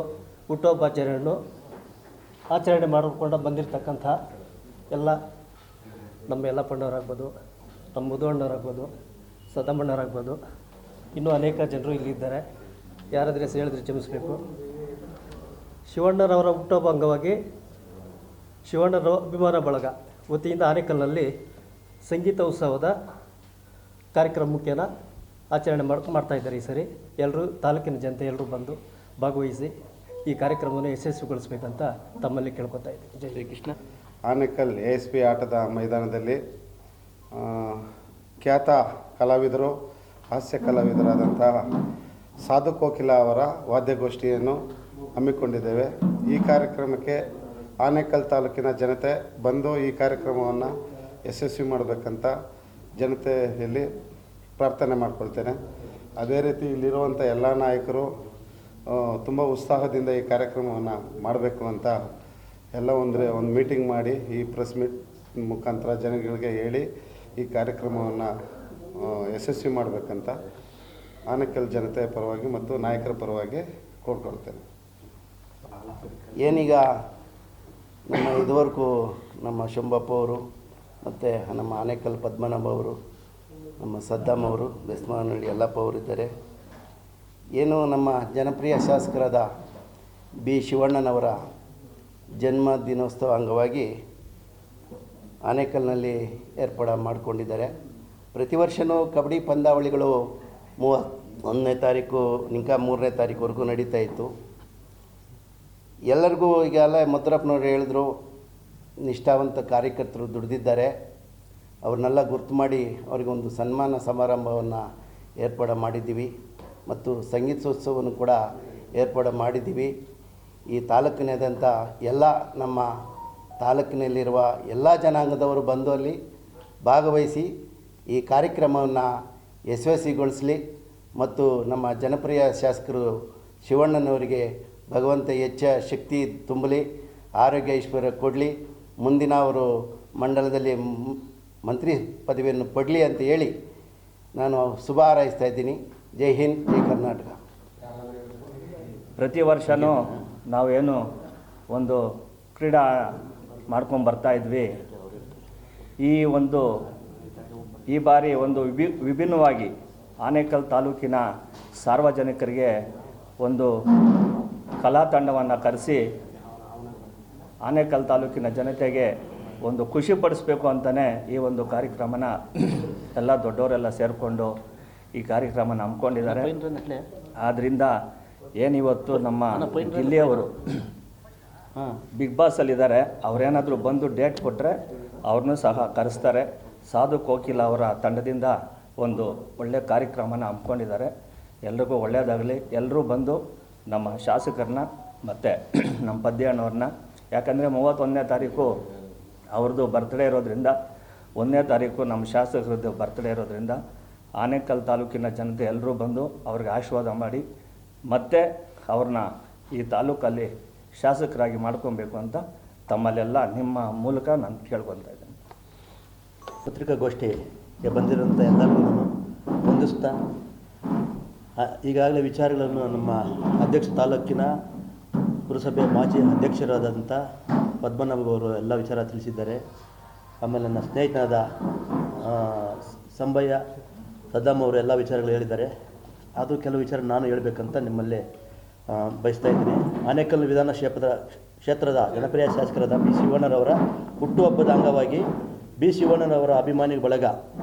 ಹುಟ್ಟುಹಬ್ಬಾಚರಣೆಯನ್ನು ಆಚರಣೆ ಮಾಡಿಕೊಂಡು ಬಂದಿರತಕ್ಕಂಥ ಎಲ್ಲ ನಮ್ಮ ಯಲ್ಲಪ್ಪಣ್ಣವರಾಗ್ಬೋದು, ನಮ್ಮ ಮುದುವಣ್ಣವರಾಗ್ಬೋದು, ಸದಮ್ಮಣ್ಣವರಾಗ್ಬೋದು, ಇನ್ನೂ ಅನೇಕ ಜನರು ಇಲ್ಲಿದ್ದಾರೆ. ಯಾರಾದರೆ ಹೇಳಿದ್ರೆ ಕ್ಷಮಿಸಬೇಕು. ಶಿವಣ್ಣರವರ ಹುಟ್ಟುಹಬ್ಬ ಅಂಗವಾಗಿ ಶಿವಣ್ಣರ ಅಭಿಮಾನ ಬಳಗ ವತಿಯಿಂದ ಆನೇಕಲ್ನಲ್ಲಿ ಸಂಗೀತ ಉತ್ಸವದ ಕಾರ್ಯಕ್ರಮ ಮುಖ್ಯನ ಆಚರಣೆ ಮಾಡ್ತಾಯಿದ್ದಾರೆ. ಈ ಸರಿ ಎಲ್ಲರೂ ತಾಲೂಕಿನ ಜನತೆ ಎಲ್ಲರೂ ಬಂದು ಭಾಗವಹಿಸಿ ಈ ಕಾರ್ಯಕ್ರಮವನ್ನು ಯಶಸ್ವಿಗೊಳಿಸಬೇಕಂತ ತಮ್ಮಲ್ಲಿ ಕೇಳ್ಕೊತಾ ಇದ್ದೀನಿ. ಜೈ ಶ್ರೀಕೃಷ್ಣ. ಆನೇಕಲ್ ASP ಆಟದ ಮೈದಾನದಲ್ಲಿ ಖ್ಯಾತ ಕಲಾವಿದರು, ಹಾಸ್ಯ ಕಲಾವಿದರಾದಂತಹ ಸಾಧು ಕೋಕಿಲ ಅವರ ವಾದ್ಯಗೋಷ್ಠಿಯನ್ನು ಹಮ್ಮಿಕೊಂಡಿದ್ದೇವೆ. ಈ ಕಾರ್ಯಕ್ರಮಕ್ಕೆ ಆನೇಕಲ್ ತಾಲೂಕಿನ ಜನತೆ ಬಂದು ಈ ಕಾರ್ಯಕ್ರಮವನ್ನು ಯಶಸ್ವಿ ಮಾಡಬೇಕಂತ ಜನತೆಯಲ್ಲಿ ಪ್ರಾರ್ಥನೆ ಮಾಡ್ಕೊಳ್ತೇನೆ. ಅದೇ ರೀತಿ ಇಲ್ಲಿರುವಂಥ ಎಲ್ಲ ನಾಯಕರು ತುಂಬ ಉತ್ಸಾಹದಿಂದ ಈ ಕಾರ್ಯಕ್ರಮವನ್ನು ಮಾಡಬೇಕು ಅಂತ ಎಲ್ಲ ಒಂದು ಮೀಟಿಂಗ್ ಮಾಡಿ ಈ ಪ್ರೆಸ್ ಮೀಟ್ ಮುಖಾಂತರ ಜನಗಳಿಗೆ ಹೇಳಿ ಈ ಕಾರ್ಯಕ್ರಮವನ್ನು ಯಶಸ್ವಿ ಮಾಡಬೇಕಂತ ಆನೇಕಲ್ ಜನತೆಯ ಪರವಾಗಿ ಮತ್ತು ನಾಯಕರ ಪರವಾಗಿ ಕೋರ್ಕೊಳ್ತೇನೆ. ಏನೀಗ ನಮ್ಮ ಇದುವರೆಗೂ ನಮ್ಮ ಶಂಭಪ್ಪ ಅವರು ಮತ್ತು ನಮ್ಮ ಆನೇಕಲ್ ಪದ್ಮನಾಭ ಅವರು, ನಮ್ಮ ಸದ್ದಾಮ್ ಅವರು, ಬೆಸ್ಮಾನಹಳ್ಳಿ ಯಲ್ಲಪ್ಪ ಅವರಿದ್ದಾರೆ. ಏನು ನಮ್ಮ ಜನಪ್ರಿಯ ಶಾಸಕರಾದ ಬಿ ಶಿವಣ್ಣನವರ ಜನ್ಮ ದಿನೋತ್ಸವ ಅಂಗವಾಗಿ ಆನೇಕಲ್ನಲ್ಲಿ ಏರ್ಪಾಡು ಮಾಡಿಕೊಂಡಿದ್ದಾರೆ. ಪ್ರತಿ ವರ್ಷವೂ ಕಬಡ್ಡಿ ಪಂದ್ಯಾವಳಿಗಳು 31ನೇ ತಾರೀಕು ನಿಂಕ 3ನೇ ತಾರೀಕುವರೆಗೂ ನಡೀತಾ ಇತ್ತು. ಎಲ್ಲರಿಗೂ ಈಗೆಲ್ಲ ಮುದ್ರಪ್ಪನವ್ರು ಹೇಳಿದ್ರು, ನಿಷ್ಠಾವಂತ ಕಾರ್ಯಕರ್ತರು ದುಡಿದಿದ್ದಾರೆ, ಅವ್ರನ್ನೆಲ್ಲ ಗುರ್ತು ಮಾಡಿ ಅವರಿಗೊಂದು ಸನ್ಮಾನ ಸಮಾರಂಭವನ್ನು ಏರ್ಪಾಡು ಮಾಡಿದ್ದೀವಿ ಮತ್ತು ಸಂಗೀತೋತ್ಸವವನ್ನು ಕೂಡ ಏರ್ಪಾಡು ಮಾಡಿದ್ದೀವಿ. ಈ ತಾಲೂಕಿನಾದ್ಯಂತ ಎಲ್ಲ ನಮ್ಮ ತಾಲೂಕಿನಲ್ಲಿರುವ ಎಲ್ಲ ಜನಾಂಗದವರು ಬಂದು ಅಲ್ಲಿ ಭಾಗವಹಿಸಿ ಈ ಕಾರ್ಯಕ್ರಮವನ್ನು ಯಶಸ್ವಿಗೊಳಿಸಲಿ ಮತ್ತು ನಮ್ಮ ಜನಪ್ರಿಯ ಶಾಸಕರು ಶಿವಣ್ಣನವರಿಗೆ ಭಗವಂತ ಹೆಚ್ಚ ಶಕ್ತಿ ತುಂಬಲಿ, ಆರೋಗ್ಯ ಐಶ್ವರ್ಯ ಕೊಡಲಿ, ಮುಂದಿನ ಅವರು ಮಂಡಲದಲ್ಲಿ ಮಂತ್ರಿ ಪದವಿಯನ್ನು ಪಡಲಿ ಅಂತ ಹೇಳಿ ನಾನು ಶುಭ ಹಾರೈಸ್ತಾ ಇದ್ದೀನಿ. ಜೈ ಹಿಂದ್, ಜೈ ಕರ್ನಾಟಕ. ಪ್ರತಿ ವರ್ಷವೂ ನಾವೇನು ಒಂದು ಕ್ರೀಡಾ ಮಾಡ್ಕೊಂಡು ಬರ್ತಾಯಿದ್ವಿ. ಈ ಬಾರಿ ಒಂದು ವಿಭಿನ್ನವಾಗಿ ಆನೇಕಲ್ ತಾಲೂಕಿನ ಸಾರ್ವಜನಿಕರಿಗೆ ಒಂದು ಕಲಾ ತಂಡವನ್ನು ಕರೆಸಿ ಆನೇಕಲ್ ತಾಲೂಕಿನ ಜನತೆಗೆ ಒಂದು ಖುಷಿ ಪಡಿಸ್ಬೇಕು ಅಂತಲೇ ಈ ಒಂದು ಕಾರ್ಯಕ್ರಮನ ಎಲ್ಲ ದೊಡ್ಡವರೆಲ್ಲ ಸೇರಿಕೊಂಡು ಈ ಕಾರ್ಯಕ್ರಮನ ಹಮ್ಮಿಕೊಂಡಿದ್ದಾರೆ. ಆದ್ದರಿಂದ ಏನಿವತ್ತು ನಮ್ಮ ಜಿಲ್ಲೆಯವರು ಬಿಗ್ ಬಾಸಲ್ಲಿದ್ದಾರೆ. ಅವರೇನಾದರೂ ಬಂದು ಡೇಟ್ ಕೊಟ್ಟರೆ ಅವ್ರನ್ನೂ ಸಹ ಕರೆಸ್ತಾರೆ. ಸಾಧು ಕೋಕಿಲ ಅವರ ತಂಡದಿಂದ ಒಂದು ಒಳ್ಳೆಯ ಕಾರ್ಯಕ್ರಮನ ಹಮ್ಮಿಕೊಂಡಿದ್ದಾರೆ. ಎಲ್ರಿಗೂ ಒಳ್ಳೆಯದಾಗಲಿ. ಎಲ್ಲರೂ ಬಂದು ನಮ್ಮ ಶಾಸಕರನ್ನ ಮತ್ತು ನಮ್ಮ ಪದ್ಯಣ್ಣವ್ರನ್ನ, ಯಾಕಂದರೆ 31ನೇ ತಾರೀಕು ಅವ್ರದ್ದು ಬರ್ತ್ಡೇ ಇರೋದ್ರಿಂದ, 1ನೇ ತಾರೀಕು ನಮ್ಮ ಶಾಸಕರದ್ದು ಬರ್ತ್ಡೇ ಇರೋದ್ರಿಂದ ಆನೇಕಲ್ ತಾಲೂಕಿನ ಜನತೆ ಎಲ್ಲರೂ ಬಂದು ಅವ್ರಿಗೆ ಆಶೀರ್ವಾದ ಮಾಡಿ ಮತ್ತೆ ಅವ್ರನ್ನ ಈ ತಾಲೂಕಲ್ಲಿ ಶಾಸಕರಾಗಿ ಮಾಡ್ಕೊಬೇಕು ಅಂತ ತಮ್ಮಲ್ಲೆಲ್ಲ ನಿಮ್ಮ ಮೂಲಕ ನಾನು ಕೇಳ್ಕೊತಾ ಇದ್ದೇನೆ. ಪತ್ರಿಕಾಗೋಷ್ಠಿಗೆ ಬಂದಿರೋಂಥ ಎಲ್ಲರಿಗೂ ವಂದಿಸ್ತಾ, ಈಗಾಗಲೇ ವಿಚಾರಗಳನ್ನು ನಮ್ಮ ತಾಲೂಕಿನ ಪುರಸಭೆ ಮಾಜಿ ಅಧ್ಯಕ್ಷರಾದಂಥ ಪದ್ಮನಾಭ ಅವರು ಎಲ್ಲ ವಿಚಾರ ತಿಳಿಸಿದ್ದಾರೆ. ಆಮೇಲೆ ನನ್ನ ಸ್ನೇಹಿತನಾದ ಸಂಬಯ್ಯ ಸದ್ದಾಮ್ ಅವರು ಎಲ್ಲ ವಿಚಾರಗಳು ಹೇಳಿದ್ದಾರೆ. ಅದು ಕೆಲವು ವಿಚಾರ ನಾನು ಹೇಳಬೇಕಂತ ನಿಮ್ಮಲ್ಲಿ ಬಯಸ್ತಾ ಇದ್ದೀನಿ. ಆನೇಕಲ್ ವಿಧಾನ ಕ್ಷೇತ್ರದ ಜನಪ್ರಿಯ ಶಾಸಕರಾದ ಬಿ ಶಿವಣ್ಣರವರ ಹುಟ್ಟುಹಬ್ಬದ ಅಂಗವಾಗಿ ಬಿ ಶಿವಣ್ಣನವರ ಅಭಿಮಾನಿ ಬಳಗ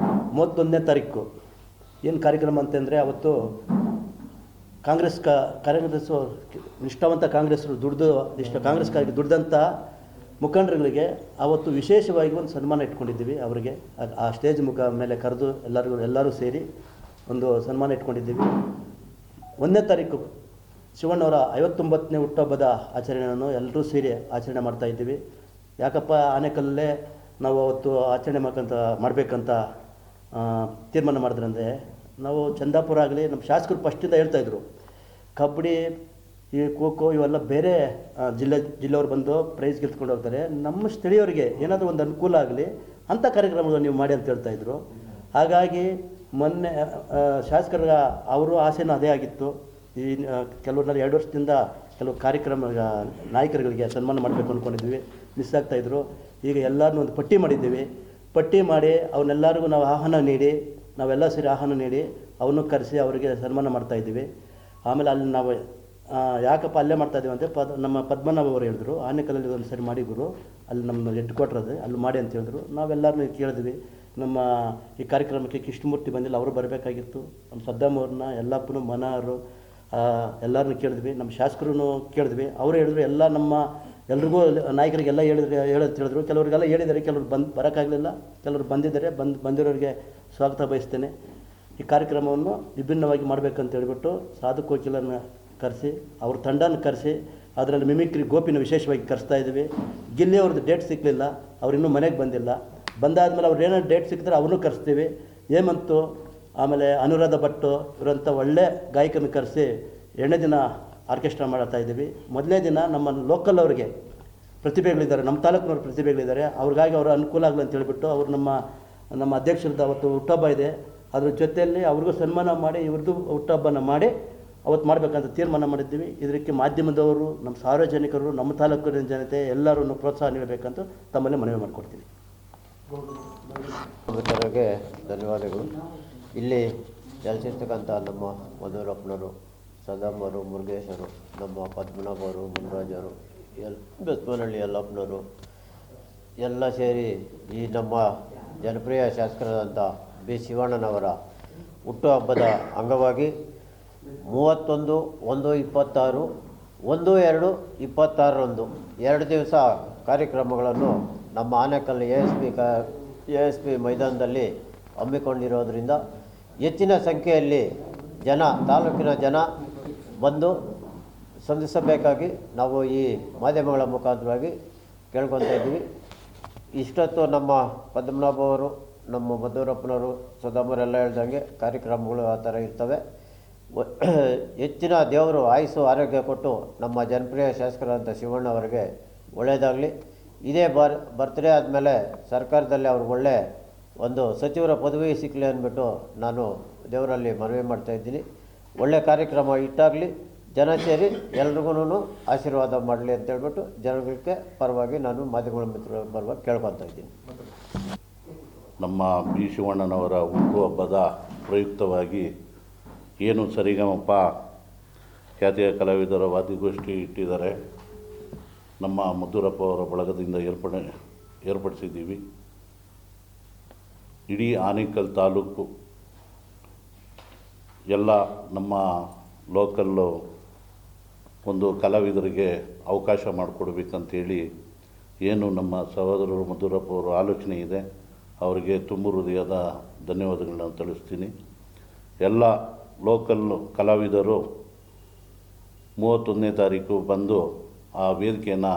31ನೇ ತಾರೀಕು ಏನು ಕಾರ್ಯಕ್ರಮ ಅಂತಂದರೆ, ಅವತ್ತು ಕಾಂಗ್ರೆಸ್ಸು ನಿಷ್ಠಾವಂತ ಕಾಂಗ್ರೆಸ್ಸರು ಕಾಂಗ್ರೆಸ್ಗಾಗಿ ದುಡ್ದಂಥ ಮುಖಂಡರುಗಳಿಗೆ ಅವತ್ತು ವಿಶೇಷವಾಗಿ ಒಂದು ಸನ್ಮಾನ ಇಟ್ಕೊಂಡಿದ್ದೀವಿ. ಅವರಿಗೆ ಆ ಸ್ಟೇಜ್ ಮೇಲೆ ಕರೆದು ಎಲ್ಲರೂ ಸೇರಿ ಒಂದು ಸನ್ಮಾನ ಇಟ್ಕೊಂಡಿದ್ದೀವಿ. 1ನೇ ತಾರೀಕು ಶಿವಣ್ಣವರ 59ನೇ ಹುಟ್ಟುಹಬ್ಬದ ಆಚರಣೆಯನ್ನು ಎಲ್ಲರೂ ಸೇರಿ ಆಚರಣೆ ಮಾಡ್ತಾಯಿದ್ದೀವಿ. ಯಾಕಪ್ಪ ಆನೇಕಲ್ಲೇ ನಾವು ಅವತ್ತು ಆಚರಣೆ ಮಾಡಬೇಕಂತ ತೀರ್ಮಾನ ಮಾಡಿದ್ರಂದರೆ, ನಾವು ಚಂದಾಪುರ ಆಗಲಿ ನಮ್ಮ ಶಾಸಕರು ಫಸ್ಟಿಂದ ಹೇಳ್ತಾಯಿದ್ರು, ಕಬಡ್ಡಿ ಈ ಖೋ ಇವೆಲ್ಲ ಬೇರೆ ಜಿಲ್ಲೆಯವ್ರು ಬಂದು ಪ್ರೈಸ್ ಗೆಲ್ತ್ಕೊಂಡು ಹೋಗ್ತಾರೆ, ನಮ್ಮ ಸ್ಥಳೀಯರಿಗೆ ಏನಾದರೂ ಒಂದು ಅನುಕೂಲ ಆಗಲಿ ಅಂಥ ಕಾರ್ಯಕ್ರಮಗಳು ನೀವು ಮಾಡಿ ಅಂತ ಹೇಳ್ತಾಯಿದ್ರು. ಹಾಗಾಗಿ ಮೊನ್ನೆ ಶಾಸಕರ ಅವರು ಆಸೆನೂ ಅದೇ ಆಗಿತ್ತು. ಈ ಕೆಲವ್ರನ್ನ 2 ವರ್ಷದಿಂದ ಕೆಲವು ಕಾರ್ಯಕ್ರಮ ನಾಯಕರುಗಳಿಗೆ ಸನ್ಮಾನ ಮಾಡಬೇಕು ಅಂದ್ಕೊಂಡಿದ್ವಿ, ಮಿಸ್ ಆಗ್ತಾಯಿದ್ರು. ಈಗ ಎಲ್ಲರನ್ನೂ ಒಂದು ಪಟ್ಟಿ ಮಾಡಿದ್ದೀವಿ. ಪಟ್ಟಿ ಮಾಡಿ ಅವನ್ನೆಲ್ಲರಿಗೂ ನಾವು ನಾವೆಲ್ಲ ಸೇರಿ ಆಹ್ವಾನ ನೀಡಿ ಅವನ್ನೂ ಕರೆಸಿ ಅವರಿಗೆ ಸನ್ಮಾನ ಮಾಡ್ತಾಯಿದ್ದೀವಿ. ಆಮೇಲೆ ಅಲ್ಲಿ ನಾವು ಯಾಕಪ್ಪ ಅಲ್ಲೇ ಮಾಡ್ತಾಯಿದ್ದೀವಿ ಅಂದರೆ ನಮ್ಮ ಪದ್ಮನಾಭ ಅವರು ಹೇಳಿದ್ರು, ಆನೇಕಲ್ಲಲ್ಲಿ ಒಂದು ಸರಿ ಮಾಡಿ ಗುರು, ಅಲ್ಲಿ ನಮ್ಮ ಹೆಡ್ಕ್ವಾರ್ಟರ್ ಅದೇ ಅಲ್ಲಿ ಮಾಡಿ ಅಂತ ಹೇಳಿದ್ರು. ನಾವೆಲ್ಲರನ್ನೂ ಕೇಳಿದ್ವಿ. ನಮ್ಮ ಈ ಕಾರ್ಯಕ್ರಮಕ್ಕೆ ಕೃಷ್ಣಮೂರ್ತಿ ಬಂದಿಲ್ಲ, ಅವರು ಬರಬೇಕಾಗಿತ್ತು. ನಮ್ಮ ಸದ್ದಾಮ್ ಅವ್ರನ್ನ, ಯಲ್ಲಪ್ಪನು, ಮನೋಹರು ಎಲ್ಲರನ್ನೂ ಕೇಳಿದ್ವಿ. ನಮ್ಮ ಶಾಸಕರೂ ಕೇಳಿದ್ವಿ. ಅವರು ಹೇಳಿದ್ರು ಎಲ್ರಿಗೂ ನಾಯಕರಿಗೆಲ್ಲ ಹೇಳಿದ್ರು. ಕೆಲವರಿಗೆಲ್ಲ ಹೇಳಿದ್ದಾರೆ, ಕೆಲವರು ಬರೋಕ್ಕಾಗಲಿಲ್ಲ, ಕೆಲವರು ಬಂದಿದ್ದಾರೆ. ಬಂದಿರೋರಿಗೆ ಸ್ವಾಗತ ಬಯಸ್ತೇನೆ. ಈ ಕಾರ್ಯಕ್ರಮವನ್ನು ವಿಭಿನ್ನವಾಗಿ ಮಾಡಬೇಕಂತ ಹೇಳಿಬಿಟ್ಟು ಸಾಧು ಕೋಕಿಲನ್ನು ಕರೆಸಿ, ಅವ್ರ ತಂಡನ ಕರೆಸಿ, ಅದರಲ್ಲಿ ಮಿಮಿಕ್ರಿ ಗೋಪಿನ ವಿಶೇಷವಾಗಿ ಕರೆಸ್ತಾ ಇದ್ದೀವಿ. ಗಿಲ್ಲಿ ಅವ್ರದ್ದು ಡೇಟ್ ಸಿಕ್ಕಲಿಲ್ಲ, ಅವ್ರು ಇನ್ನೂ ಮನೆಗೆ ಬಂದಿಲ್ಲ. ಬಂದಾದಮೇಲೆ ಅವ್ರು ಏನಾದ್ರು ಡೇಟ್ ಸಿಕ್ಕಿದ್ರೆ ಅವ್ರನ್ನೂ ಕರೆಸ್ತೀವಿ. ಹೇಮಂತು, ಆಮೇಲೆ ಅನುರಾಧ ಭಟ್ಟು ಇವರಂಥ ಒಳ್ಳೆ ಗಾಯಕನ ಕರೆಸಿ 2ನೇ ದಿನ ಆರ್ಕೆಸ್ಟ್ರಾ ಮಾಡ್ತಾ ಇದ್ದೀವಿ. ಮೊದಲನೇ ದಿನ ನಮ್ಮ ಲೋಕಲ್ ಅವರಿಗೆ ಪ್ರತಿಭೆಗಳಿದ್ದಾರೆ, ನಮ್ಮ ತಾಲೂಕಿನವ್ರ ಪ್ರತಿಭೆಗಳಿದ್ದಾರೆ, ಅವ್ರಿಗಾಗಿ ಅವರ ಅನುಕೂಲ ಆಗಲಿ ಅಂತ ಹೇಳಿಬಿಟ್ಟು ಅವರು ನಮ್ಮ ಅಧ್ಯಕ್ಷರದ್ದು ಅವತ್ತು ಹುಟ್ಟುಹಬ್ಬ ಇದೆ, ಅದ್ರ ಜೊತೆಯಲ್ಲಿ ಅವ್ರಿಗೂ ಸನ್ಮಾನ ಮಾಡಿ ಇವ್ರದ್ದು ಹುಟ್ಟುಹಬ್ಬನ ಮಾಡಿ ಅವತ್ತು ಮಾಡಬೇಕಂತ ತೀರ್ಮಾನ ಮಾಡಿದ್ದೀವಿ. ಇದಕ್ಕೆ ಮಾಧ್ಯಮದವರು, ನಮ್ಮ ಸಾರ್ವಜನಿಕರು, ನಮ್ಮ ತಾಲೂಕಿನ ಜನತೆ ಎಲ್ಲರೂ ಪ್ರೋತ್ಸಾಹ ನೀಡಬೇಕಂತ ತಮ್ಮಲ್ಲೇ ಮನವಿ ಮಾಡಿಕೊಡ್ತೀನಿ. ಮಿತ್ರರಿಗೆ ಧನ್ಯವಾದಗಳು. ಇಲ್ಲಿ ನೆಲೆಸಿರ್ತಕ್ಕಂಥ ನಮ್ಮ ಮಧುರಪ್ಪನವರು, ಸದಾಮರು, ಮುರುಗೇಶರು, ನಮ್ಮ ಪದ್ಮನಾಭರು, ಮುನ್ರಾಜರು, ಬೆಸ್ಮನಹಳ್ಳಿ ಯಲ್ಲಪ್ಪನವರು ಎಲ್ಲ ಸೇರಿ ಈ ನಮ್ಮ ಜನಪ್ರಿಯ ಶಾಸಕರಾದಂಥ ಬಿ ಶಿವಣ್ಣನವರ ಹುಟ್ಟುಹಬ್ಬದ ಅಂಗವಾಗಿ 31/1/26, 1/2/26 2 ದಿವಸ ಕಾರ್ಯಕ್ರಮಗಳನ್ನು ನಮ್ಮ ಆನೇಕಲ್ ASP ಮೈದಾನದಲ್ಲಿ ಹಮ್ಮಿಕೊಂಡಿರೋದ್ರಿಂದ ಹೆಚ್ಚಿನ ಸಂಖ್ಯೆಯಲ್ಲಿ ತಾಲೂಕಿನ ಜನ ಬಂದು ಸಂಧಿಸಬೇಕಾಗಿ ನಾವು ಈ ಮಾಧ್ಯಮಗಳ ಮುಖಾಂತರವಾಗಿ ಕೇಳ್ಕೊತಾ ಇದ್ದೀವಿ. ಇಷ್ಟೊತ್ತು ನಮ್ಮ ಪದ್ಮನಾಭ ಅವರು, ನಮ್ಮ ಮಧುರಪ್ಪನವರು, ಸದಾಮರೆಲ್ಲ ಹೇಳ್ದಂಗೆ ಕಾರ್ಯಕ್ರಮಗಳು ಆ ಥರ ಇರ್ತವೆ. ಹೆಚ್ಚಿನ ದೇವರು ಆಯುಸ್ಸು ಆರೋಗ್ಯ ಕೊಟ್ಟು ನಮ್ಮ ಜನಪ್ರಿಯ ಶಾಸಕರಾದಂಥ ಶಿವಣ್ಣ ಅವರಿಗೆ ಒಳ್ಳೆಯದಾಗಲಿ. ಇದೇ ಬರ್ತ್ಡೇ ಆದಮೇಲೆ ಸರ್ಕಾರದಲ್ಲಿ ಅವ್ರಿಗೆ ಒಳ್ಳೆ ಒಂದು ಸಚಿವರ ಪದವಿ ಸಿಕ್ಕಲಿ ಅಂದ್ಬಿಟ್ಟು ನಾನು ದೇವರಲ್ಲಿ ಮನವಿ ಮಾಡ್ತಾಯಿದ್ದೀನಿ. ಒಳ್ಳೆಯ ಕಾರ್ಯಕ್ರಮ ಇಟ್ಟಾಗಲಿ, ಜನ ಸೇರಿ ಎಲ್ರಿಗೂ ಆಶೀರ್ವಾದ ಮಾಡಲಿ ಅಂತೇಳ್ಬಿಟ್ಟು ಜನಗಳಿಗೆ ಪರವಾಗಿ ನಾನು ಮಾಧ್ಯಮಗಳ ಮಿತ್ರರ ಪರವಾಗಿ ಕೇಳ್ಕೊತಾ ಇದ್ದೀನಿ. ನಮ್ಮ ಬಿ ಶಿವಣ್ಣನವರ ಹುಟ್ಟುಹಬ್ಬದ ಪ್ರಯುಕ್ತವಾಗಿ ಏನು ಸರಿಗಮಪ ಖ್ಯಾತಿಯ ಕಲಾವಿದರ ವಾದ್ಯಗೋಷ್ಠಿ ಇಟ್ಟಿದ್ದಾರೆ. ನಮ್ಮ ಮಧುರಪ್ಪ ಅವರ ಬಳಗದಿಂದ ಏರ್ಪಡಿಸಿದ್ದೀವಿ. ಇಡೀ ಆನೇಕಲ್ ತಾಲೂಕು ಎಲ್ಲ ನಮ್ಮ ಲೋಕಲ್ಲು ಒಂದು ಕಲಾವಿದರಿಗೆ ಅವಕಾಶ ಮಾಡಿಕೊಡ್ಬೇಕಂತೇಳಿ ಏನು ನಮ್ಮ ಸಹೋದರರು ಮಧುರಪ್ಪ ಅವರ ಆಲೋಚನೆ ಇದೆ, ಅವರಿಗೆ ತುಂಬ ಹೃದಯದ ಧನ್ಯವಾದಗಳನ್ನ ತಿಳಿಸ್ತೀನಿ. ಎಲ್ಲ ಲೋಕಲ್ ಕಲಾವಿದರು 31ನೇ ತಾರೀಕು ಬಂದು ಆ ವೇದಿಕೆಯನ್ನು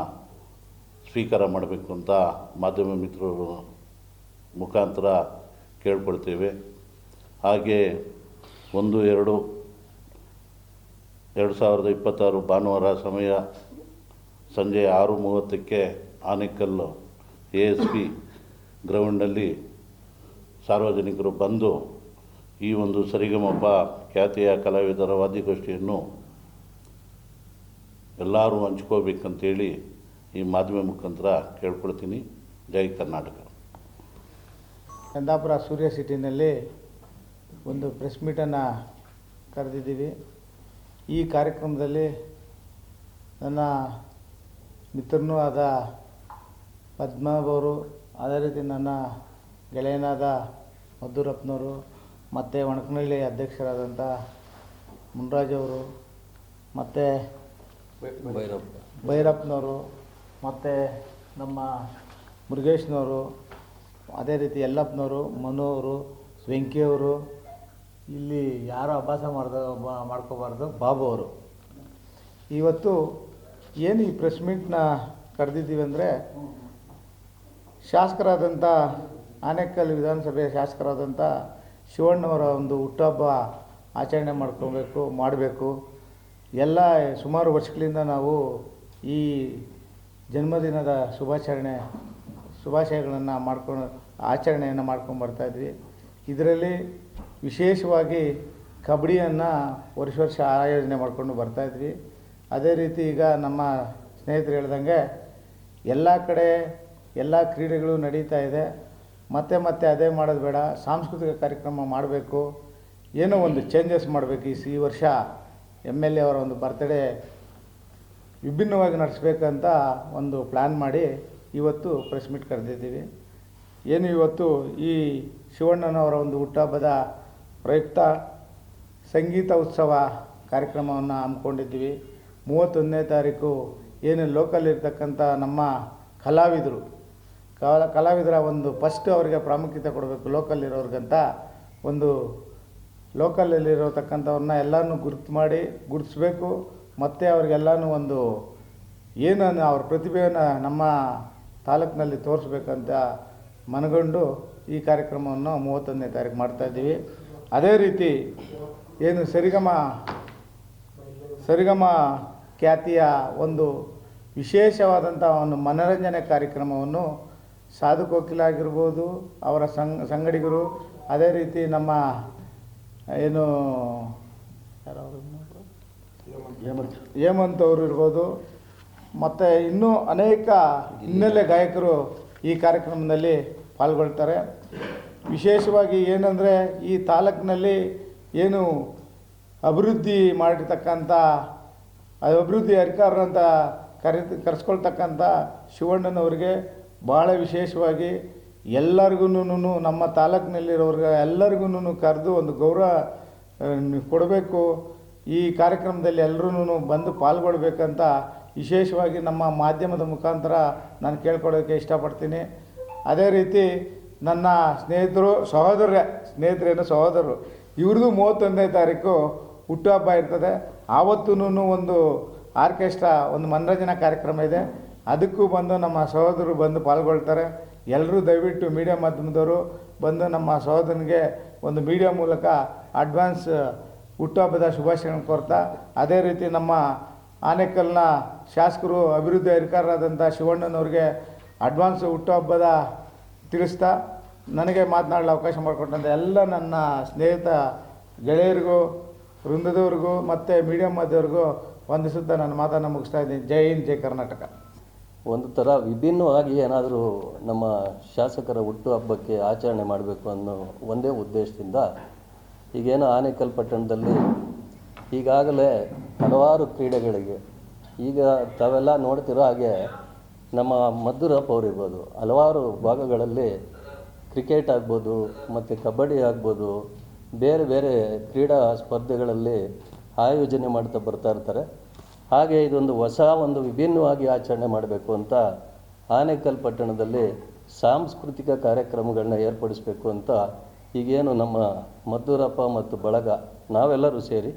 ಸ್ವೀಕಾರ ಮಾಡಬೇಕು ಅಂತ ಮಾಧ್ಯಮ ಮಿತ್ರರು ಮುಖಾಂತರ ಕೇಳ್ಕೊಳ್ತೇವೆ. ಹಾಗೆ 1/2/2026 ಭಾನುವಾರ ಸಮಯ ಸಂಜೆ 6:30ಕ್ಕೆ ಆನೇಕಲ್ ASP ಗ್ರೌಂಡಲ್ಲಿ ಸಾರ್ವಜನಿಕರು ಬಂದು ಈ ಒಂದು ಸರಿಗಮಪ ಖ್ಯಾತಿಯ ಕಲಾವಿದರ ವಾದ್ಯಗೋಷ್ಠಿಯನ್ನು ಎಲ್ಲರೂ ಹಂಚ್ಕೋಬೇಕಂತೇಳಿ ಈ ಮಾಧ್ಯಮ ಮುಖಾಂತರ ಕೇಳ್ಕೊಳ್ತೀನಿ. ಜೈ ಕರ್ನಾಟಕ. ಕುಂದಾಪುರ ಸೂರ್ಯ ಸಿಟಿನಲ್ಲಿ ಒಂದು ಪ್ರೆಸ್ ಮೀಟನ್ನು ಕರೆದಿದ್ದೀವಿ. ಈ ಕಾರ್ಯಕ್ರಮದಲ್ಲಿ ನನ್ನ ಮಿತ್ರನೂ ಆದ ಪದ್ಮನಭವರು, ಅದೇ ರೀತಿ ನನ್ನ ಗೆಳೆಯನಾದ ಮಧುರಪ್ಪನವರು, ಮತ್ತು ಒಣಕನಹಳ್ಳಿ ಅಧ್ಯಕ್ಷರಾದಂಥ ಮುನ್ರಾಜವರು, ಮತ್ತು ಭೈರಪ್ಪನವರು, ಮತ್ತು ನಮ್ಮ ಮುರುಗೇಶ್ನವರು, ಅದೇ ರೀತಿ ಯಲ್ಲಪ್ಪನವರು, ಮನು ಅವರು, ವೆಂಕಿಯವರು, ಇಲ್ಲಿ ಯಾರು ಅಭ್ಯಾಸ ಮಾಡ್ಕೋಬಾರ್ದು ಬಾಬು ಅವರು. ಇವತ್ತು ಏನು ಈ ಪ್ರೆಸ್ ಮೀಟ್ನ ಕರೆದಿದ್ದೀವಿ ಅಂದರೆ, ಶಾಸಕರಾದಂಥ ಆನೇಕಲ್ ವಿಧಾನಸಭೆಯ ಶಾಸಕರಾದಂಥ ಶಿವಣ್ಣವರ ಒಂದು ಹುಟ್ಟುಹಬ್ಬ ಆಚರಣೆ ಮಾಡಬೇಕು. ಎಲ್ಲ ಸುಮಾರು ವರ್ಷಗಳಿಂದ ನಾವು ಈ ಜನ್ಮದಿನದ ಶುಭಾಶಯಗಳನ್ನು ಆಚರಣೆಯನ್ನು ಮಾಡ್ಕೊಂಡು ಬರ್ತಾಯಿದ್ವಿ. ಇದರಲ್ಲಿ ವಿಶೇಷವಾಗಿ ಕಬಡ್ಡಿಯನ್ನು ವರ್ಷ ಆಯೋಜನೆ ಮಾಡಿಕೊಂಡು ಬರ್ತಾಯಿದ್ವಿ. ಅದೇ ರೀತಿ ಈಗ ನಮ್ಮ ಸ್ನೇಹಿತರು ಹೇಳ್ದಂಗೆ ಎಲ್ಲ ಕಡೆ ಎಲ್ಲ ಕ್ರೀಡೆಗಳು ನಡೀತಾ ಇದೆ. ಮತ್ತೆ ಅದೇ ಮಾಡೋದು ಬೇಡ, ಸಾಂಸ್ಕೃತಿಕ ಕಾರ್ಯಕ್ರಮ ಮಾಡಬೇಕು, ಏನೋ ಒಂದು ಚೇಂಜಸ್ ಮಾಡಬೇಕು. ಈ ವರ್ಷ MLA ಅವರ ಒಂದು ಬರ್ತ್ಡೇ ವಿಭಿನ್ನವಾಗಿ ನಡೆಸಬೇಕಂತ ಒಂದು ಪ್ಲ್ಯಾನ್ ಮಾಡಿ ಇವತ್ತು ಪ್ರೆಸ್ ಮೀಟ್ ಕರೆದಿದ್ದೀವಿ. ಏನು ಇವತ್ತು ಈ ಶಿವಣ್ಣನವರ ಒಂದು ಹುಟ್ಟುಹಬ್ಬದ ಪ್ರಯುಕ್ತ ಸಂಗೀತ ಉತ್ಸವ ಕಾರ್ಯಕ್ರಮವನ್ನು ಹಮ್ಮಿಕೊಂಡಿದ್ದೀವಿ. 31ನೇ ತಾರೀಕು ಏನು ಲೋಕಲ್ ಇರ್ತಕ್ಕಂಥ ನಮ್ಮ ಕಲಾವಿದರ ಒಂದು ಫಸ್ಟ್ ಅವರಿಗೆ ಪ್ರಾಮುಖ್ಯತೆ ಕೊಡಬೇಕು. ಲೋಕಲ್ ಇರೋರಿಗಂತ ಒಂದು ಲೋಕಲಲ್ಲಿರತಕ್ಕಂಥವ್ರನ್ನ ಎಲ್ಲನೂ ಗುರುತಿಸಬೇಕು. ಮತ್ತು ಅವ್ರಿಗೆಲ್ಲನೂ ಒಂದು ಏನನ್ನು ಅವ್ರ ಪ್ರತಿಭೆಯನ್ನು ನಮ್ಮ ತಾಲೂಕಿನಲ್ಲಿ ತೋರಿಸ್ಬೇಕಂತ ಮನಗಂಡು ಈ ಕಾರ್ಯಕ್ರಮವನ್ನು 31ನೇ ತಾರೀಕು ಮಾಡ್ತಾಯಿದ್ದೀವಿ. ಅದೇ ರೀತಿ ಏನು ಸರಿಗಮ ಖ್ಯಾತಿಯ ಒಂದು ವಿಶೇಷವಾದಂಥ ಒಂದು ಮನೋರಂಜನೆ ಕಾರ್ಯಕ್ರಮವನ್ನು ಸಾಧು ಕೋಕಿಲ ಆಗಿರ್ಬೋದು, ಅವರ ಸಂಗಡಿಗರು, ಅದೇ ರೀತಿ ನಮ್ಮ ಏನು ಹೇಮಂತ್ ಅವರು ಇರ್ಬೋದು, ಮತ್ತು ಇನ್ನೂ ಅನೇಕ ಹಿನ್ನೆಲೆ ಗಾಯಕರು ಈ ಕಾರ್ಯಕ್ರಮದಲ್ಲಿ ಪಾಲ್ಗೊಳ್ತಾರೆ. ವಿಶೇಷವಾಗಿ ಏನಂದರೆ, ಈ ತಾಲೂಕಿನಲ್ಲಿ ಏನು ಅಭಿವೃದ್ಧಿ ಮಾಡಿರ್ತಕ್ಕಂಥ ಅಭಿವೃದ್ಧಿ ಅಧಿಕಾರರಂತ ಕರೆಸ್ಕೊಳ್ತಕ್ಕಂಥ ಶಿವಣ್ಣನವ್ರಿಗೆ ಭಾಳ ವಿಶೇಷವಾಗಿ ಎಲ್ಲರಿಗೂ ನಮ್ಮ ತಾಲೂಕಿನಲ್ಲಿರೋರ್ಗೆ ಎಲ್ಲರಿಗೂ ಕರೆದು ಒಂದು ಗೌರವ ಕೊಡಬೇಕು. ಈ ಕಾರ್ಯಕ್ರಮದಲ್ಲಿ ಎಲ್ಲರೂ ಬಂದು ಪಾಲ್ಗೊಳ್ಬೇಕಂತ ವಿಶೇಷವಾಗಿ ನಮ್ಮ ಮಾಧ್ಯಮದ ಮುಖಾಂತರ ನಾನು ಕೇಳ್ಕೊಳ್ಳೋಕ್ಕೆ ಇಷ್ಟಪಡ್ತೀನಿ. ಅದೇ ರೀತಿ ನನ್ನ ಸಹೋದರರು ಇವ್ರದ್ದು 31ನೇ ತಾರೀಕು ಹುಟ್ಟುಹಬ್ಬ ಇರ್ತದೆ. ಆವತ್ತೂ ಒಂದು ಆರ್ಕೆಸ್ಟ್ರಾ ಒಂದು ಮನರಂಜನಾ ಕಾರ್ಯಕ್ರಮ ಇದೆ. ಅದಕ್ಕೂ ಬಂದು ನಮ್ಮ ಸಹೋದರರು ಬಂದು ಪಾಲ್ಗೊಳ್ತಾರೆ. ಎಲ್ಲರೂ ದಯವಿಟ್ಟು ಮೀಡಿಯಾ ಮಾಧ್ಯಮದವರು ಬಂದು ನಮ್ಮ ಸಹೋದರನಿಗೆ ಒಂದು ಮೀಡಿಯಾ ಮೂಲಕ ಅಡ್ವಾನ್ಸ್ ಹುಟ್ಟುಹಬ್ಬದ ಶುಭಾಶಯಗಳನ್ನು ಕೋರ್ತಾ, ಅದೇ ರೀತಿ ನಮ್ಮ ಆನೇಕಲ್ನ ಶಾಸಕರು ಅಭಿವೃದ್ಧಿ ಅಧಿಕಾರರಾದಂಥ ಶಿವಣ್ಣನವ್ರಿಗೆ ಅಡ್ವಾನ್ಸ್ ಹುಟ್ಟುಹಬ್ಬದ ತಿಳಿಸ್ತಾ, ನನಗೆ ಮಾತನಾಡಲು ಅವಕಾಶ ಮಾಡಿಕೊಟ್ಟಂಥ ಎಲ್ಲ ನನ್ನ ಸ್ನೇಹಿತ ಗೆಳೆಯರಿಗೂ, ವೃಂದದವ್ರಿಗೂ ಮತ್ತು ಮೀಡಿಯಾ ಮಾಧ್ಯಮದವ್ರಿಗೂ ವಂದಿಸುತ್ತಾ ನನ್ನ ಮಾತನ್ನು ಮುಗಿಸ್ತಾ ಇದ್ದೀನಿ. ಜೈ ಹಿಂದ್, ಜೈ ಕರ್ನಾಟಕ. ಒಂದು ಥರ ವಿಭಿನ್ನವಾಗಿ ಏನಾದರೂ ನಮ್ಮ ಶಾಸಕರ ಹುಟ್ಟುಹಬ್ಬಕ್ಕೆ ಆಚರಣೆ ಮಾಡಬೇಕು ಅನ್ನೋ ಒಂದೇ ಉದ್ದೇಶದಿಂದ ಈಗೇನು ಆನೇಕಲ್ ಪಟ್ಟಣದಲ್ಲಿ ಈಗಾಗಲೇ ಹಲವಾರು ಕ್ರೀಡೆಗಳಿಗೆ ಈಗ ತಾವೆಲ್ಲ ನೋಡ್ತಿರೋ ಹಾಗೆ ನಮ್ಮ ಮಧುರಪ್ಪ ಅವರಿರ್ಬೋದು, ಹಲವಾರು ಭಾಗಗಳಲ್ಲಿ ಕ್ರಿಕೆಟ್ ಆಗ್ಬೋದು ಮತ್ತು ಕಬಡ್ಡಿ ಆಗ್ಬೋದು, ಬೇರೆ ಬೇರೆ ಕ್ರೀಡಾ ಸ್ಪರ್ಧೆಗಳಲ್ಲಿ ಆಯೋಜನೆ ಮಾಡ್ತಾ ಬರ್ತಾ ಇರ್ತಾರೆ. ಹಾಗೆ ಇದೊಂದು ಹೊಸ ಒಂದು ವಿಭಿನ್ನವಾಗಿ ಆಚರಣೆ ಮಾಡಬೇಕು ಅಂತ ಆನೇಕಲ್ ಪಟ್ಟಣದಲ್ಲಿ ಸಾಂಸ್ಕೃತಿಕ ಕಾರ್ಯಕ್ರಮಗಳನ್ನ ಏರ್ಪಡಿಸಬೇಕು ಅಂತ ಈಗೇನು ನಮ್ಮ ಮದ್ದೂರಪ್ಪ ಮತ್ತು ಬಳಗ ನಾವೆಲ್ಲರೂ ಸೇರಿ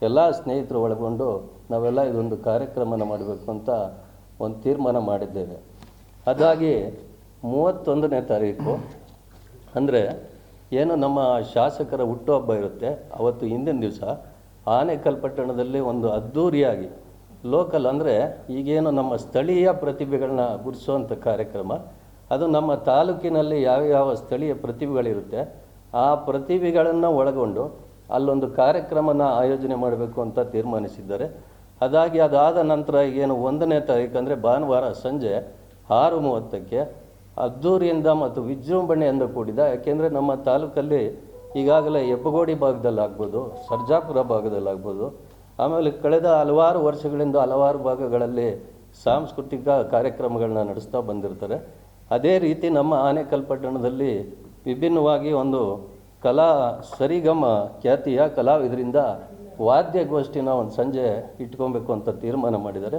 ಎಲ್ಲ ಸ್ನೇಹಿತರು ಒಳಗೊಂಡು ನಾವೆಲ್ಲ ಇದೊಂದು ಕಾರ್ಯಕ್ರಮನ ಮಾಡಬೇಕು ಅಂತ ಒಂದು ತೀರ್ಮಾನ ಮಾಡಿದ್ದೇವೆ. ಅದಾಗಿ 31ನೇ ತಾರೀಕು ಅಂದರೆ ಏನು ನಮ್ಮ ಶಾಸಕರ ಹುಟ್ಟುಹಬ್ಬ ಇರುತ್ತೆ ಅವತ್ತು ಹಿಂದಿನ ದಿವಸ ಆನೇಕಲ್ ಪಟ್ಟಣದಲ್ಲಿ ಒಂದು ಅದ್ಧೂರಿಯಾಗಿ ಲೋಕಲ್ ಅಂದರೆ ಈಗೇನು ನಮ್ಮ ಸ್ಥಳೀಯ ಪ್ರತಿಭೆಗಳನ್ನ ಗುರುತಿಸುವಂಥ ಕಾರ್ಯಕ್ರಮ, ಅದು ನಮ್ಮ ತಾಲೂಕಿನಲ್ಲಿ ಯಾವ್ಯಾವ ಸ್ಥಳೀಯ ಪ್ರತಿಭೆಗಳಿರುತ್ತೆ ಆ ಪ್ರತಿಭೆಗಳನ್ನು ಒಳಗೊಂಡು ಅಲ್ಲೊಂದು ಕಾರ್ಯಕ್ರಮನ ಆಯೋಜನೆ ಮಾಡಬೇಕು ಅಂತ ತೀರ್ಮಾನಿಸಿದ್ದಾರೆ. ಅದಾದ ನಂತರ ಈಗೇನು 1ನೇ ತಾರೀಕು ಅಂದರೆ ಭಾನುವಾರ ಸಂಜೆ 6:30ಕ್ಕೆ ಅದ್ದೂರಿಯಿಂದ ಮತ್ತು ವಿಜೃಂಭಣೆಯಿಂದ ಕೂಡಿದ, ಯಾಕೆಂದರೆ ನಮ್ಮ ತಾಲೂಕಲ್ಲಿ ಈಗಾಗಲೇ ಹೆಬ್ಬಗೋಡಿ ಭಾಗದಲ್ಲಾಗ್ಬೋದು, ಸರ್ಜಾಪುರ ಭಾಗದಲ್ಲಾಗ್ಬೋದು, ಆಮೇಲೆ ಕಳೆದ ಹಲವಾರು ವರ್ಷಗಳಿಂದ ಹಲವಾರು ಭಾಗಗಳಲ್ಲಿ ಸಾಂಸ್ಕೃತಿಕ ಕಾರ್ಯಕ್ರಮಗಳನ್ನ ನಡೆಸ್ತಾ ಬಂದಿರ್ತಾರೆ. ಅದೇ ರೀತಿ ನಮ್ಮ ಆನೇಕಲ್ ಪಟ್ಟಣದಲ್ಲಿ ವಿಭಿನ್ನವಾಗಿ ಒಂದು ಸರಿಗಮ ಖ್ಯಾತಿಯ ಕಲಾವಿದರಿಂದ ವಾದ್ಯಗೋಷ್ಠಿನ ಒಂದು ಸಂಜೆ ಇಟ್ಕೊಬೇಕು ಅಂತ ತೀರ್ಮಾನ ಮಾಡಿದ್ದಾರೆ.